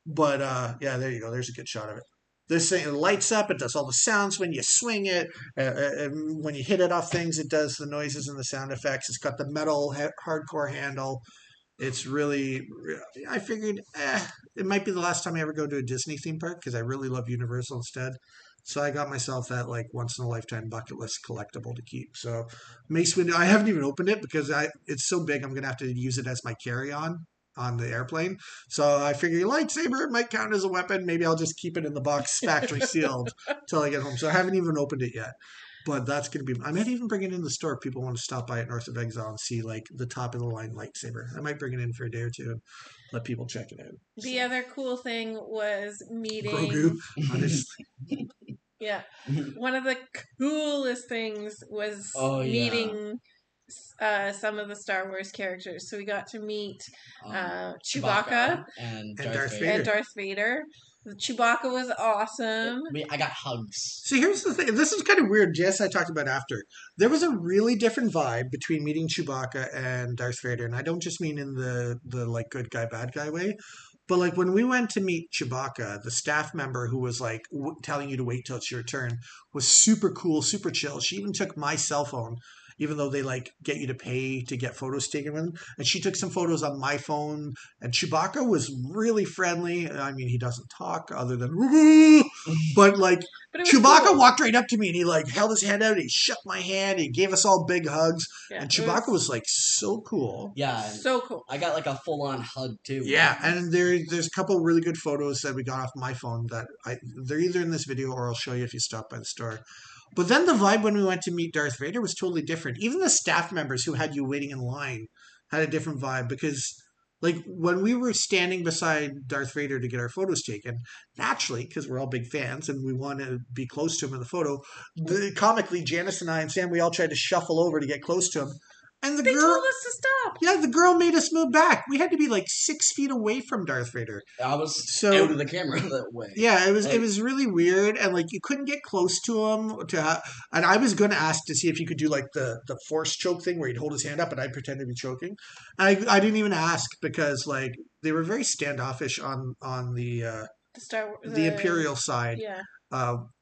But yeah, there you go. There's a good shot of it. This thing, it lights up. It does all the sounds when you swing it. And when you hit it off things, it does the noises and the sound effects. It's got the metal hardcore handle. It's really, I figured it might be the last time I ever go to a Disney theme park because I really love Universal instead. So I got myself that like once in a lifetime bucket list collectible to keep. So Mace Windu, I haven't even opened it because it's so big. I'm gonna have to use it as my carry on the airplane. So I figure lightsaber might count as a weapon. Maybe I'll just keep it in the box factory sealed till I get home. So I haven't even opened it yet. But that's going to be. I might even bring it in the store if people want to stop by at North of Exile and see like the top of the line lightsaber. I might bring it in for a day or two and let people check it out. the other cool thing was meeting. Grogu. Honestly. Yeah. One of the coolest things was Oh, yeah. meeting some of the Star Wars characters. So we got to meet Chewbacca and And Darth Darth Vader. Vader. and Darth Vader. Chewbacca was awesome. I got hugs. See, here's the thing. This is kind of weird. Jess, I talked about after. There was a really different vibe between meeting Chewbacca and Darth Vader, and I don't just mean in the like good guy bad guy way, but like when we went to meet Chewbacca, the staff member who was like telling you to wait till it's your turn was super cool, super chill. She even took my cell phone. Even though they like get you to pay to get photos taken with them. And she took some photos on my phone. And Chewbacca was really friendly. I mean, he doesn't talk other than woo, but like But it was Chewbacca cool. walked right up to me and he like held his hand out. He shook my hand. He gave us all big hugs. Yeah, And it Chewbacca was like so cool. Yeah, and so cool. I got like a full-on hug too. Yeah, and there's a couple really good photos that we got off my phone that they're either in this video or I'll show you if you stop by the store. But then the vibe when we went to meet Darth Vader was totally different. Even the staff members who had you waiting in line had a different vibe because like when we were standing beside Darth Vader to get our photos taken, naturally, because we're all big fans and we want to be close to him in the photo, comically Janice and I and Sam, we all tried to shuffle over to get close to him. And the They girl, told us to stop. yeah, the girl made us move back. We had to be like 6 feet away from Darth Vader. I was So- out of the camera that way. Yeah, it Like- was really weird, and like you couldn't get close to him and I was going to ask to see if you could do like the force choke thing where he'd hold his hand up and I'd pretend to be choking. And I didn't even ask because like they were very standoffish on the the Imperial side. Yeah.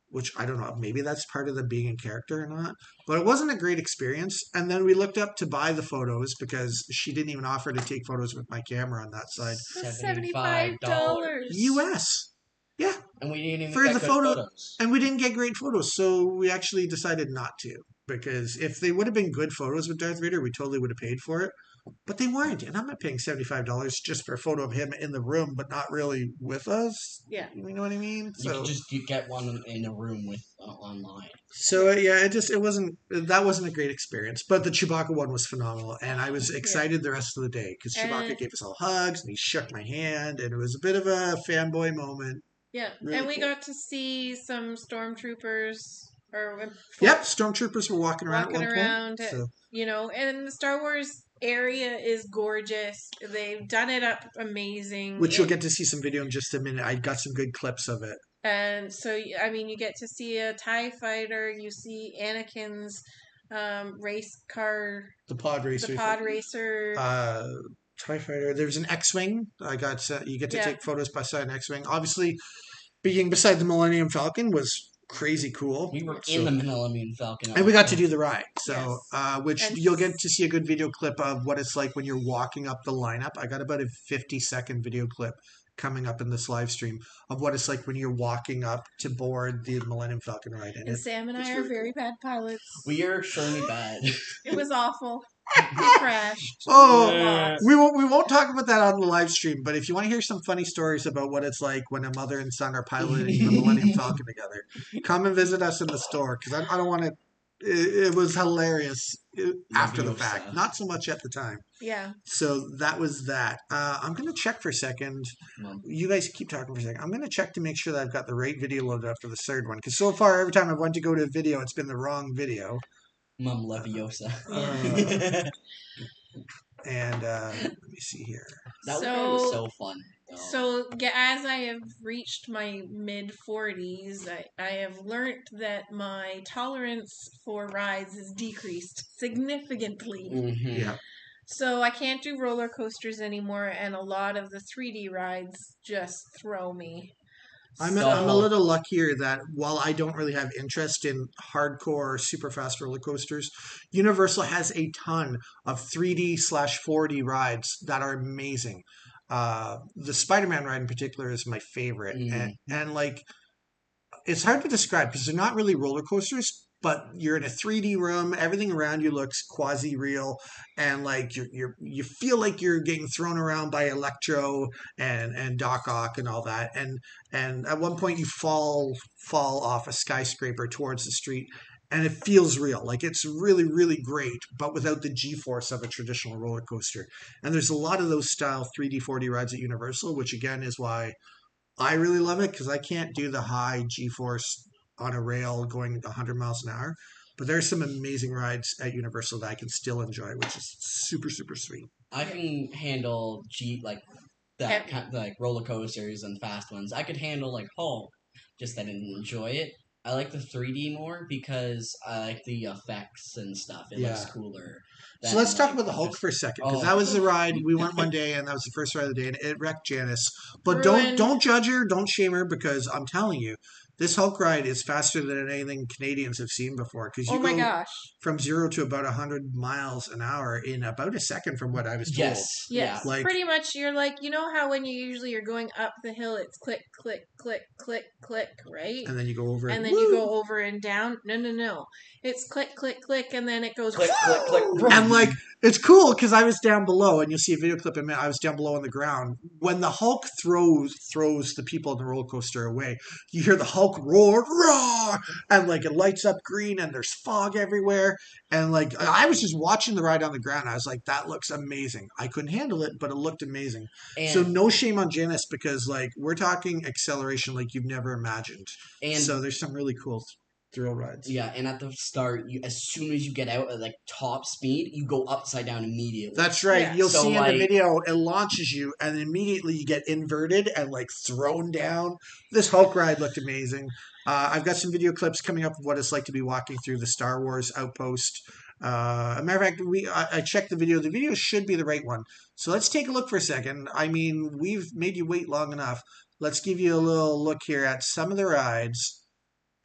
Which I don't know, maybe that's part of the being in character or not. But it wasn't a great experience. And then we looked up to buy the photos because she didn't even offer to take photos with my camera on that side. $75. US. Yeah. And we didn't even For get the good photo- photos. And we didn't get great photos. So we actually decided not to. Because if they would have been good photos with Darth Vader, we totally would have paid for it. But they weren't. And I'm not paying $75 just for a photo of him in the room, but not really with us. Yeah. You know what I mean? You could just get one in a room with online. So yeah, it wasn't a great experience, but the Chewbacca one was phenomenal, and I was excited the rest of the day because Chewbacca And- gave us all hugs and he shook my hand, and it was a bit of a fanboy moment. Yeah. Really and we cool. got to see some stormtroopers or Yep, stormtroopers were walking around walking at one around. point. So You know, and the Star Wars area is gorgeous. They've done it up amazing. which you'll get to see some video in just a minute. I got some good clips of it. And so, I mean, you get to see a TIE fighter. You see Anakin's race car, The pod racer. the pod racer. TIE fighter. There's an X-wing. You get to Yeah. take photos beside an X-wing. Obviously, being beside the Millennium Falcon was crazy cool. We were So- in the Millennium Falcon. And we got to do the ride, so which And- you'll get to see a good video clip of what it's like when you're walking up the lineup. I got about a 50-second video clip coming up in this live stream of what it's like when you're walking up to board the Millennium Falcon ride. And Sam and I are very bad pilots. We are extremely bad. It was awful. We crashed. Oh, Lots. we won't talk about that on the live stream. But if you want to hear some funny stories about what it's like when a mother and son are piloting the Millennium Falcon together, come and visit us in the store because I don't want to it was hilarious after the Leviosa. fact, not so much at the time. Yeah. So that was that. I'm going to check for a second. Mom. You guys keep talking for a second. I'm going to check to make sure that I've got the right video loaded up for the third one. Because so far, every time I've wanted to go to a video, it's been the wrong video. Mum Leviosa. And let me see here. That one was So- so fun. though. So, as I have reached my mid 40s, I have learned that my tolerance for rides has decreased significantly. Mhm. Yeah. So, I can't do roller coasters anymore, and a lot of the 3D rides just throw me. I'm a little luckier that while I don't really have interest in hardcore super fast roller coasters, Universal has a ton of 3D/4D rides that are amazing. The Spider-Man ride in particular is my favorite, and like it's hard to describe because they're not really roller coasters, but you're in a 3D room. Everything around you looks quasi-real, and like you feel like you're getting thrown around by Electro and Doc Ock and all that. And at one point you fall off a skyscraper towards the street, and it feels real. Like it's really, really great, but without the G-force of a traditional roller coaster. And there's a lot of those style 3D, 4D rides at Universal, which again is why I really love it, because I can't do the high G-force on a rail going 100 miles an hour. But there's some amazing rides at Universal that I can still enjoy, which is super, super sweet. I can handle like roller coasters and fast ones. I could handle like Hulk, just I didn't enjoy it. I like the 3D more because I like the effects and stuff. It looks Yeah. cooler. So let's talk about the Hulk for a second, because Oh. that was the ride we went one day, and that was the first ride of the day, and it wrecked Janice. But Ruined. don't judge her, don't shame her, because I'm telling you, this Hulk ride is faster than anything Canadians have seen before. Because you Oh my go gosh. from 0 to about 100 miles an hour in about a second, from what I was told. Yes. Yes, Like- pretty much. You're like, you know how when you usually are going up the hill, it's click, click, click, click, click, right? And then you go over it. And then you go over and down. No. It's click, click, click, and then it goes. Click, click, click. And like it's cool because I was down below, and you'll see a video clip in a minute. I was down below on the ground when the Hulk throws the people on the roller coaster away. You hear the Hulk roar, roar, and like it lights up green, and there's fog everywhere. And like I was just watching the ride on the ground. I was like, that looks amazing. I couldn't handle it, but it looked amazing. And, So no shame on Janice, because like we're talking acceleration like you've never imagined. and So there's some really cool thrill rides. yeah, and at the start, as soon as you get out at like top speed, you go upside down immediately. That's right. Yeah. You'll So, see in like- the video, it launches you, and immediately you get inverted and like thrown down. This Hulk ride looked amazing. I've got some video clips coming up of what it's like to be walking through the Star Wars outpost. As a matter of fact, I checked the video. The video should be the right one. So let's take a look for a second. I mean, we've made you wait long enough. Let's give you a little look here at some of the rides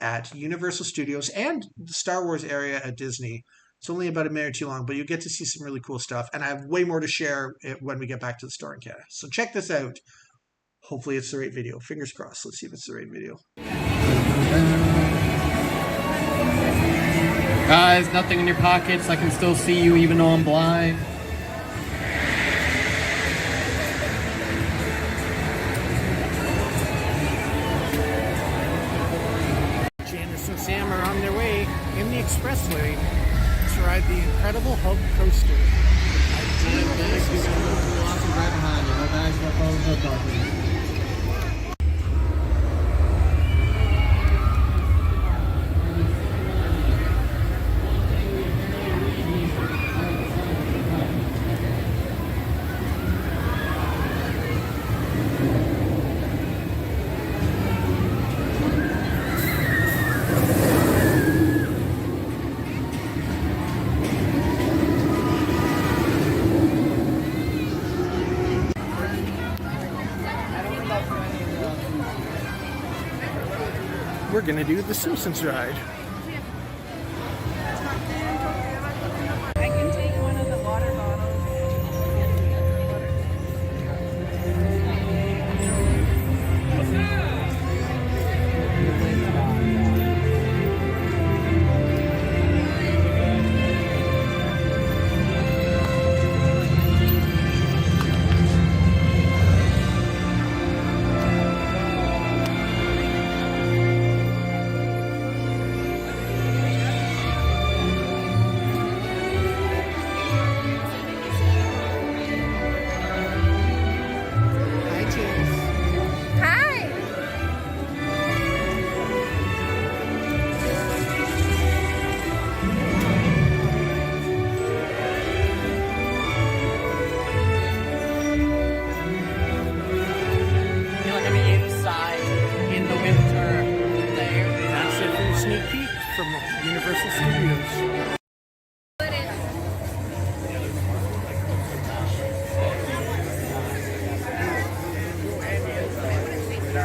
at Universal Studios and the Star Wars area at Disney. It's only about a minute or two long, but you get to see some really cool stuff. And I have way more to share when we get back to the store in Canada. So check this out. Hopefully it's the right video. Fingers crossed. Let's see if it's the right video. Guys, nothing in your pockets. I can still see you even though I'm blind. Janice and Sam are on their way in the expressway to ride the Incredible Hulk coaster. We're gonna do the Simpsons ride. I can take one of the water bottles. Why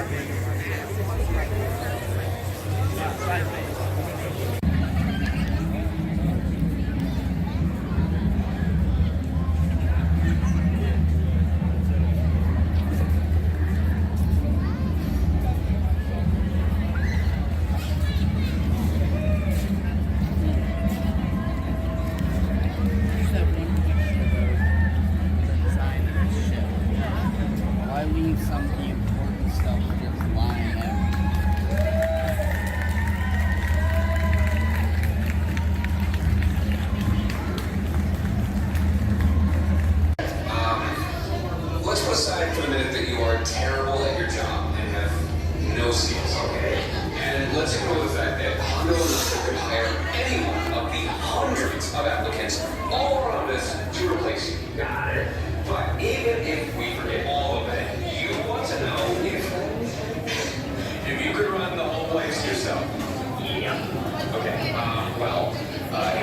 leave some of the important stuff just lying out? Let's put aside for the minute that you are terrible at your job and have no skills, okay? And let's ignore the fact that Hondo and Hunter could hire any one of the hundreds of applicants all around us to replace you. Got it. But even if we forget all of that, you want to know if you could run the whole place yourself. Yeah. Okay. In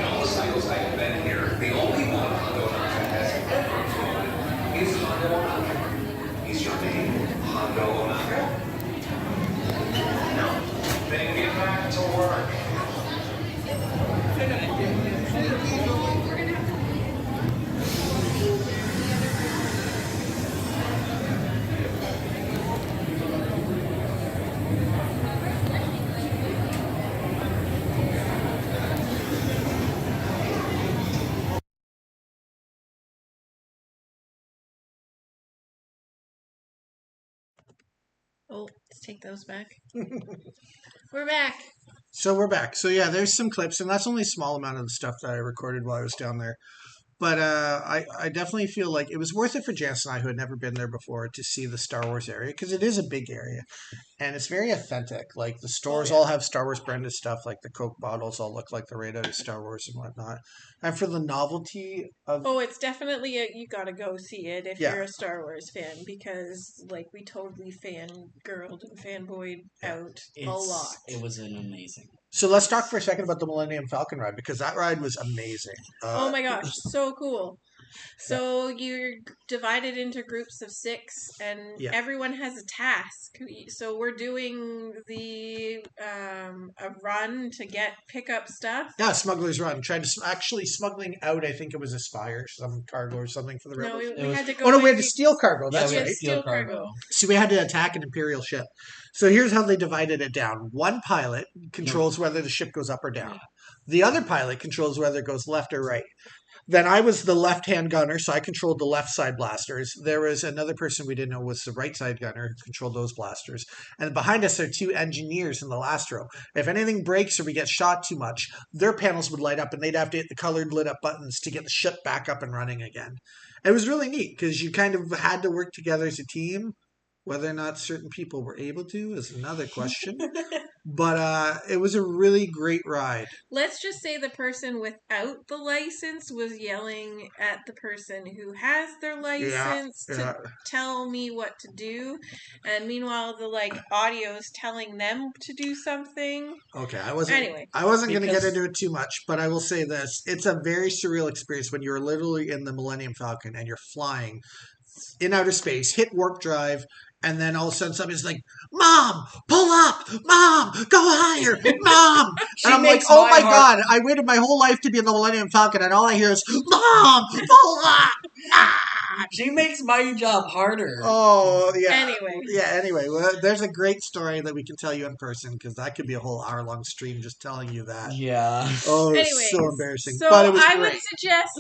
all the cycles I have been here, the only one Hondo and Hunter has ever flown is Hondo Onaka. Is your name Hondo Onaka? No. Then get back to work. Oh, let's take those back. We're back. So we're back. So yeah, there's some clips, and that's only a small amount of the stuff that I recorded while I was down there. But I definitely feel like it was worth it for Janice and I, who had never been there before, to see the Star Wars area, because it is a big area, and it's very authentic. Like the stores all have Star Wars branded stuff, like the Coke bottles all look like they're right out of Star Wars and whatnot. And for the novelty of Oh, it's definitely you gotta go see it if Yeah. you're a Star Wars fan, because like we totally fangirled and fanboyed out a lot. It was an amazing. So let's talk for a second about the Millennium Falcon ride, because that ride was amazing. Oh my gosh, so cool. So you're divided into groups of 6, and Yeah. everyone has a task. So we're doing the a run to pick up stuff. Yeah, Smuggler's Run. Tried to actually smuggling out, I think it was Aspire, some cargo or something for the No, rebels. we had to go. Oh no, we had and to steal cargo. That's we had right. to steal cargo. So we had to attack an Imperial ship. So here's how they divided it down. One pilot controls whether the ship goes up or down. The other pilot controls whether it goes left or right. Then I was the left-hand gunner, so I controlled the left side blasters. There was another person we didn't know was the right side gunner who controlled those blasters. And behind us are 2 engineers in the last row. If anything breaks or we get shot too much, their panels would light up and they'd have to hit the colored lit up buttons to get the ship back up and running again. It was really neat because you kind of had to work together as a team. Whether or not certain people were able to is another question. But it was a really great ride. Let's just say the person without the license was yelling at the person who has their license yeah. to tell me what to do, and meanwhile the audio's telling them to do something. Okay, I wasn't going to get Because- into it too much, but I will say this. It's a very surreal experience when you're literally in the Millennium Falcon and you're flying in outer space, hit warp drive, and then all of a sudden somebody's like, "Mom, pull up! Mom, go higher! Mom!" And I'm like, makes "Oh my my heart- God, I waited my whole life to be in the Millennium Falcon, and all I hear is, Mom, pull up!" Ah! She makes my job harder. Oh, yeah. Anyway. Well, there's a great story that we can tell you in person, because that could be a whole hour-long stream just telling you that. Yeah. Oh, Anyways, it's so embarrassing. So But it was I great. would suggest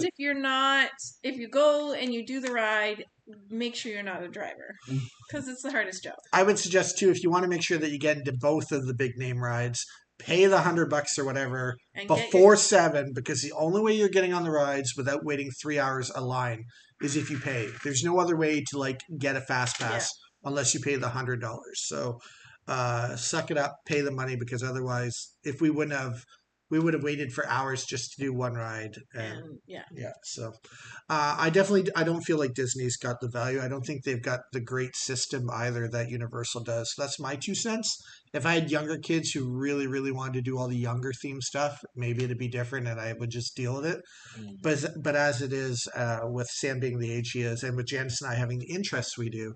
if you go and you do the ride, make sure you're not a driver, because it's the hardest job. I would suggest too, if you want to make sure that you get into both of the big name rides, pay the $100 or whatever And get before 7, because the only way you're getting on the rides without waiting 3 hours a line is if you pay. There's no other way to get a fast pass unless you pay the $100. So suck it up, pay the money, because otherwise, if we would have waited for hours just to do one ride. And yeah, so I don't feel like Disney's got the value. I don't think they've got the great system either that Universal does. That's my 2 cents. If I had younger kids who really, really wanted to do all the younger theme stuff, maybe it'd be different and I would just deal with it. But as it is, with Sam being the age he is, and with Janice and I having the interests we do,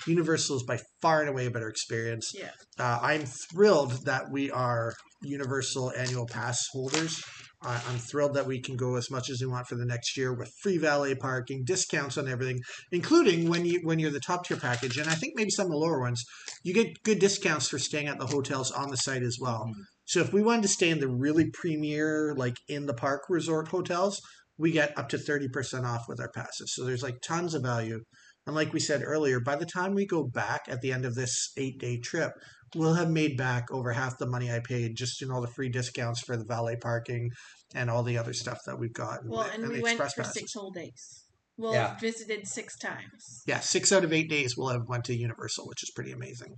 Universal is by far and away a better experience. Yeah. I'm thrilled that we are Universal annual pass holders. I'm thrilled that we can go as much as we want for the next year with free valet parking, discounts on everything, including when you're the top tier package, and I think maybe some of the lower ones, you get good discounts for staying at the hotels on the site as well. So if we wanted to stay in the really premier, like in the park resort hotels, we get up to 30% off with our passes. So there's like tons of value. And like we said earlier, by the time we go back at the end of this 8-day trip, we'll have made back over half the money I paid just in all the free discounts for the valet parking and all the other stuff that we've got. Well, and the we went express for passes. 6 whole days. We'll Yeah. have visited 6 times. Yeah, 6 out of 8 days we'll have went to Universal, which is pretty amazing.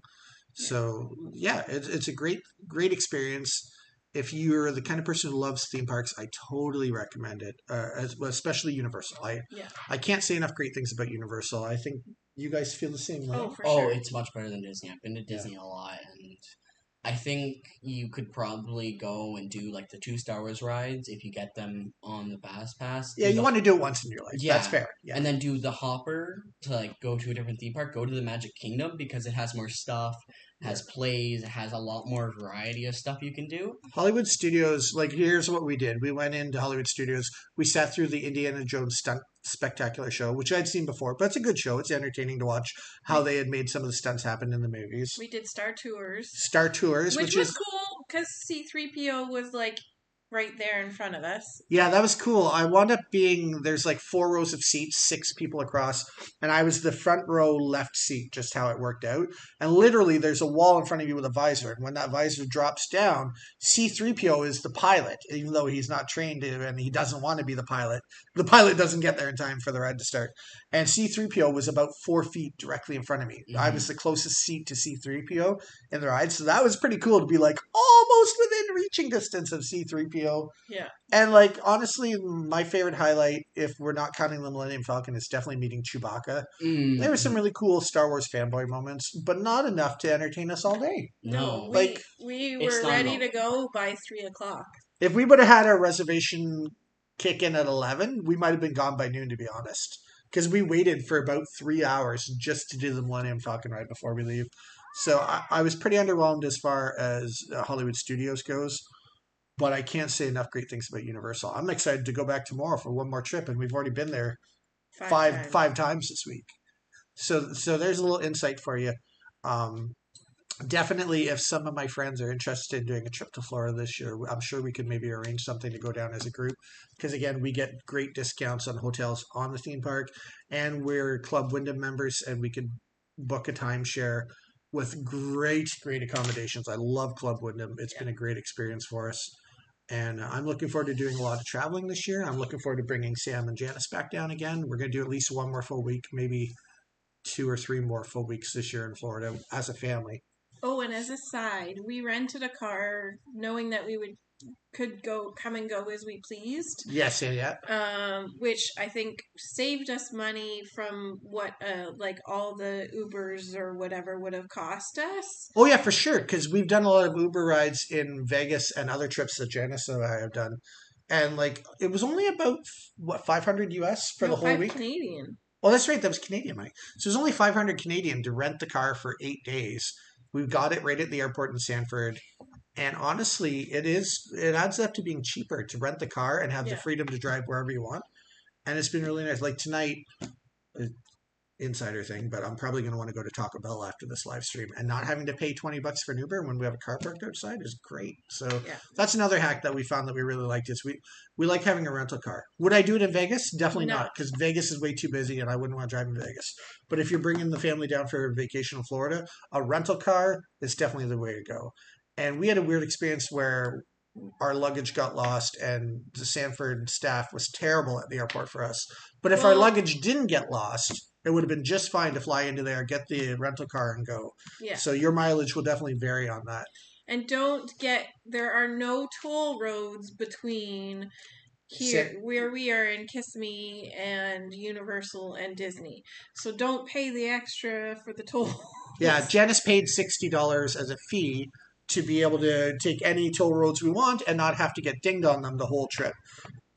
So yeah, it's a great experience. If you're the kind of person who loves theme parks, I totally recommend it, especially Universal. I can't say enough great things about Universal. I think you guys feel the same, right? Oh, for Oh, sure. it's much better than Disney. I've been to Disney a lot, and I think you could probably go and do like the 2 Star Wars rides if you get them on the Fast Pass. Yeah, Do you the- want to do it once in your life. Yeah. That's fair. Yeah. And then do the hopper to like go to a different theme park. Go to the Magic Kingdom because it has more stuff, has plays, it has a lot more variety of stuff you can do. Hollywood Studios, like here's what we did. We went into Hollywood Studios. We sat through the Indiana Jones Stunt Spectacular show, which I'd seen before, but it's a good show. It's entertaining to watch how they had made some of the stunts happen in the movies. We did Star Tours. Star Tours, Which was is cool because C-3PO was like right there in front of us. yeah, that was cool. I wound up being there's like 4 rows of seats, 6 people across, and I was the front row left seat, just how it worked out. And literally there's a wall in front of you with a visor, and when that visor drops down, C-3PO is the pilot, even though he's not trained to and he doesn't want to be the pilot. The pilot doesn't get there in time for the ride to start. And C-3PO was about 4 feet directly in front of me. I was the closest seat to C-3PO in the ride, so that was pretty cool to be like almost within reaching distance of C-3PO. Yeah. And like honestly, my favorite highlight, if we're not counting the Millennium Falcon, is definitely meeting Chewbacca. There were some really cool Star Wars fanboy moments, but not enough to entertain us all day. No. We it's were not ready normal. to go by 3 o'clock. If we would have had our reservation kick in at 11, we might have been gone by noon, to be honest. Because we waited for about 3 hours just to do the Millennium Falcon ride before we leave. So I was pretty underwhelmed as far as Hollywood Studios goes. But I can't say enough great things about Universal. I'm excited to go back tomorrow for one more trip, and we've already been there five times this week. So there's a little insight for you. Definitely, if some of my friends are interested in doing a trip to Florida this year, I'm sure we could maybe arrange something to go down as a group. Because again, we get great discounts on hotels on the theme park, and we're Club Wyndham members, and we could book a timeshare with great accommodations. I love Club Wyndham. It's been a great experience for us. And I'm looking forward to doing a lot of traveling this year. I'm looking forward to bringing Sam and Janice back down again. We're going to do at least 1 more full week, maybe 2 or 3 more full weeks this year in Florida as a family. Oh, and as a side, we rented a car knowing that we could come and go as we pleased. Yes, yeah. Which I think saved us money from what like all the Ubers or whatever would have cost us. Oh yeah, for sure. Because we've done a lot of Uber rides in Vegas and other trips that Janice and I have done, and like it was only about what $500 US for the whole 5 week. Canadian. Oh, that's right. That was Canadian money. So it was only 500 Canadian to rent the car for 8 days. We got it right at the airport in Sanford. And honestly, it adds up to being cheaper to rent the car and have the freedom to drive wherever you want. And it's been really nice. Like tonight, insider thing, but I'm probably going to want to go to Taco Bell after this live stream, and not having to pay $20 for an Uber when we have a car parked outside is great. So that's another hack that we found that we really liked is we like having a rental car. Would I do it in Vegas? Definitely not, because Vegas is way too busy and I wouldn't want to drive in Vegas. But if you're bringing the family down for a vacation in Florida, a rental car is definitely the way to go. And we had a weird experience where our luggage got lost and the Sanford staff was terrible at the airport for us. But if our luggage didn't get lost, it would have been just fine to fly into there, get the rental car and go. Yeah. So your mileage will definitely vary on that. And there are no toll roads between here, where we are in Kissimmee and Universal and Disney. So don't pay the extra for the toll. Yeah, Yes. Janice paid $60 as a fee to be able to take any toll roads we want and not have to get dinged on them the whole trip.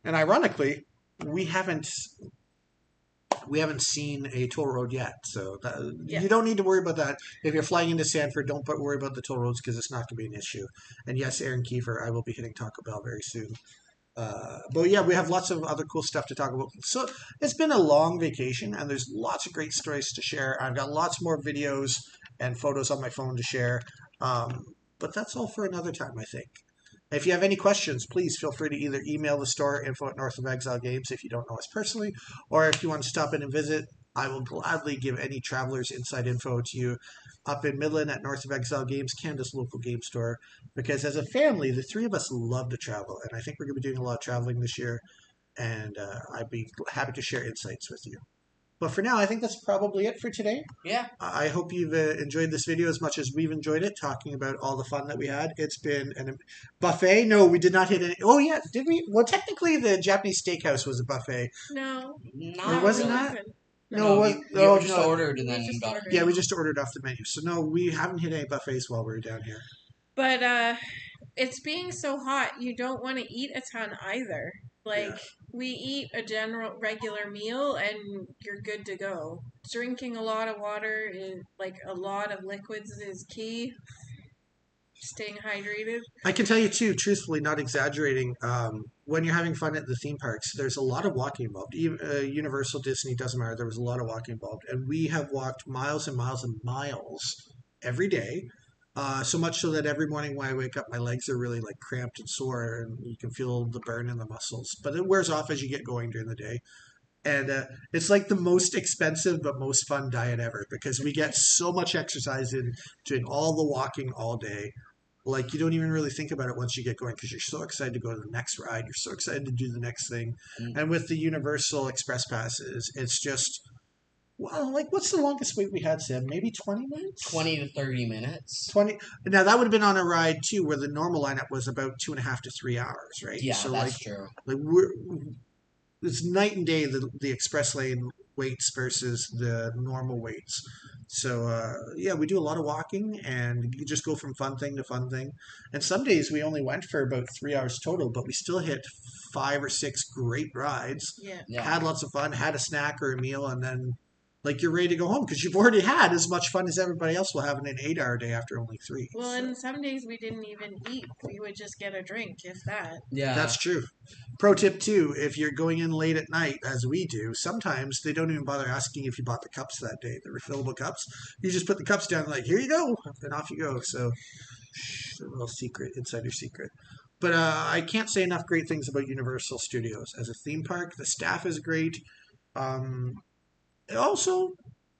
And ironically, we haven't seen a toll road yet, so Yeah. you don't need to worry about that. If you're flying into Sanford, don't worry about the toll roads because it's not going to be an issue. And yes, Aaron Kiefer, I will be hitting Taco Bell very soon. But yeah, we have lots of other cool stuff to talk about. So it's been a long vacation, and there's lots of great stories to share. I've got lots more videos and photos on my phone to share. But that's all for another time, I think. If you have any questions, please feel free to either email the store, info@northofexile.games, if you don't know us personally, or if you want to stop in and visit, I will gladly give any travelers inside info to you up in Midland at North of Exile Games, Canada's local game store. Because as a family, the three of us love to travel, and I think we're going to be doing a lot of traveling this year, and I'd be happy to share insights with you. But for now, I think that's probably it for today. Yeah. I hope you've enjoyed this video as much as we've enjoyed it, talking about all the fun that we had. It's been a buffet. No, we did not hit any. Oh, yeah. Did we? Well, technically, the Japanese steakhouse was a buffet. No. Not It wasn't really. that? No, it was, You just no. ordered and then We just got. ordered. Yeah, we just ordered off the menu. So, no, we haven't hit any buffets while we were down here. But it's being so hot, you don't want to eat a ton either. Like, we eat a regular meal and you're good to go. Drinking a lot of water is like a lot of liquids is key. Staying hydrated. I can tell you, too, truthfully, not exaggerating, when you're having fun at the theme parks, there's a lot of walking involved. Even, Universal, Disney, doesn't matter. There was a lot of walking involved. And we have walked miles and miles and miles every day. So much so that every morning when I wake up, my legs are really like cramped and sore, and you can feel the burn in the muscles. But it wears off as you get going during the day. And it's like the most expensive but most fun diet ever because we get so much exercise in doing all the walking all day. Like you don't even really think about it once you get going because you're so excited to go to the next ride. You're so excited to do the next thing. And with the Universal Express passes, it's just, well, like what's the longest wait we had, Sam? Maybe 20 minutes? 20 to 30 minutes. 20. Now that would have been on a ride too, where the normal lineup was about 2.5 to 3 hours, right? Yeah, so that's like, true. like it's night and day the express lane waits versus the normal waits. So yeah, we do a lot of walking, and you just go from fun thing to fun thing. And some days we only went for about 3 hours total, but we still hit 5 or 6 great rides. Yeah. Yeah. Had lots of fun, had a snack or a meal, and then like you're ready to go home because you've already had as much fun as everybody else will have in an 8-hour day after only 3. Well, So and some days we didn't even eat. We would just get a drink, if that. Yeah. that's true. Pro tip too: if you're going in late at night, as we do, sometimes they don't even bother asking if you bought the cups that day, the refillable cups. You just put the cups down, like here you go, and off you go. So, a little secret, insider secret. But I can't say enough great things about Universal Studios as a theme park. The staff is great. Also,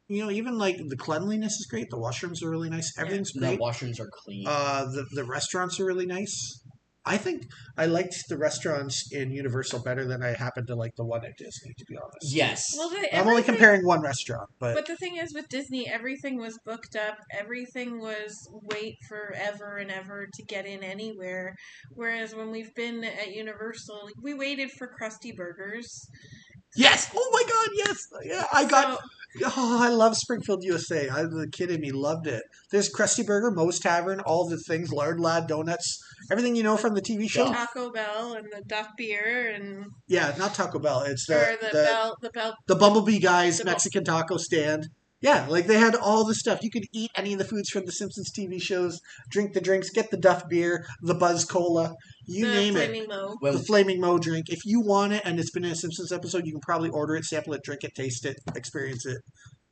even like the cleanliness is great. The washrooms are really nice. Everything's The great. washrooms are clean. The restaurants are really nice. I think I liked the restaurants in Universal better than I happen to like the one at Disney, to be honest. Yes. Well, I'm only comparing one restaurant, But the thing is, with Disney, everything was booked up. Everything was wait forever and ever to get in anywhere. Whereas when we've been at Universal, we waited for Krusty Burgers. yes. Oh my God, yes. Yeah, I got. Oh, I love Springfield, USA. The kid in me loved it. There's Krusty Burger, Moe's Tavern, all the things, Lard Lad donuts, everything you know from the TV show. Taco Bell and the Duck Beer and Yeah, not Taco Bell. It's or the the Bell. the Bumblebee Guys The Mexican taco stand. Yeah, like they had all the stuff. You could eat any of the foods from the Simpsons TV shows, drink the drinks, get the Duff beer, the Buzz Cola, you the name Flaming it. Moe. When, The Flaming Moe drink. If you want it and it's been in a Simpsons episode, you can probably order it, sample it, drink it, taste it, experience it.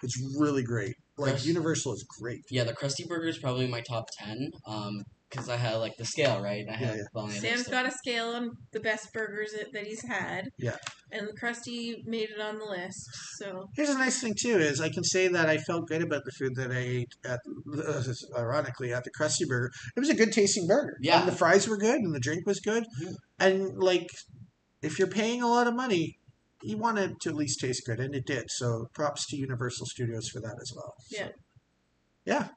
It's really great. Like Yes. Universal is great. yeah, the Krusty Burger is probably my top 10. Because I had like the scale, right? I had Sam's got a scale on the best burgers that he's had. Yeah. And Krusty made it on the list. So Here's a nice thing too is I can say that I felt good about the food that I ate at, ironically, at the Krusty Burger. It was a good tasting burger. Yeah. And the fries were good and the drink was good. Mhm. And like, if you're paying a lot of money, you want it to at least taste good, and it did. So props to Universal Studios for that as well. Yeah. So, yeah.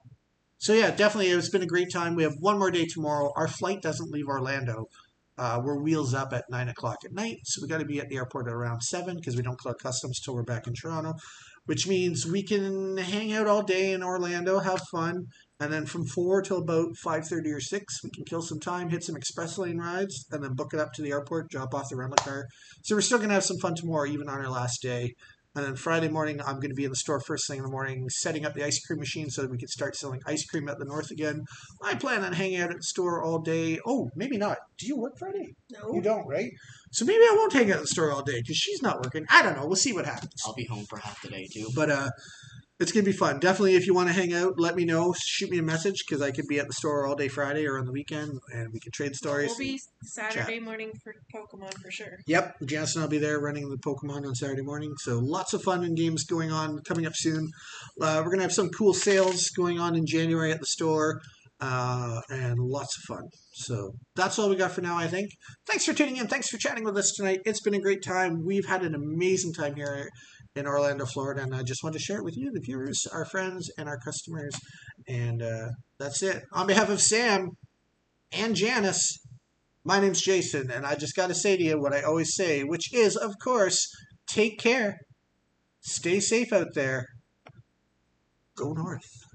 So yeah, definitely, it's been a great time. We have one more day tomorrow. Our flight doesn't leave Orlando. We're wheels up at 9 o'clock at night, so we got to be at the airport at around 7 because we don't clear customs till we're back in Toronto. which means we can hang out all day in Orlando, have fun, and then from 4 till about 5:30 or 6, we can kill some time, hit some express lane rides, and then book it up to the airport, drop off the rental car. So we're still going to have some fun tomorrow, even on our last day. And then Friday morning, I'm going to be in the store first thing in the morning, setting up the ice cream machine so that we can start selling ice cream at the North again. I plan on hanging out at the store all day. Oh, maybe not. Do you work Friday? No. You don't, right? So maybe I won't hang out at the store all day because she's not working. I don't know. We'll see what happens. I'll be home for half the day too. But it's going to be fun. Definitely, if you want to hang out, let me know. Shoot me a message because I could be at the store all day Friday or on the weekend, and we can trade stories. We'll be Saturday morning for Pokemon for sure. Yep, Janice and I'll be there running the Pokemon on Saturday morning. So lots of fun and games going on coming up soon. We're going to have some cool sales going on in January at the store. And lots of fun. So that's all we got for now, I think. Thanks for tuning in. Thanks for chatting with us tonight. It's been a great time. We've had an amazing time here in Orlando, Florida, and I just want to share it with you, the viewers, our friends, and our customers. And that's it. On behalf of Sam and Janice, my name's Jason, and I just got to say to you what I always say, which is, of course, take care. Stay safe out there. Go north.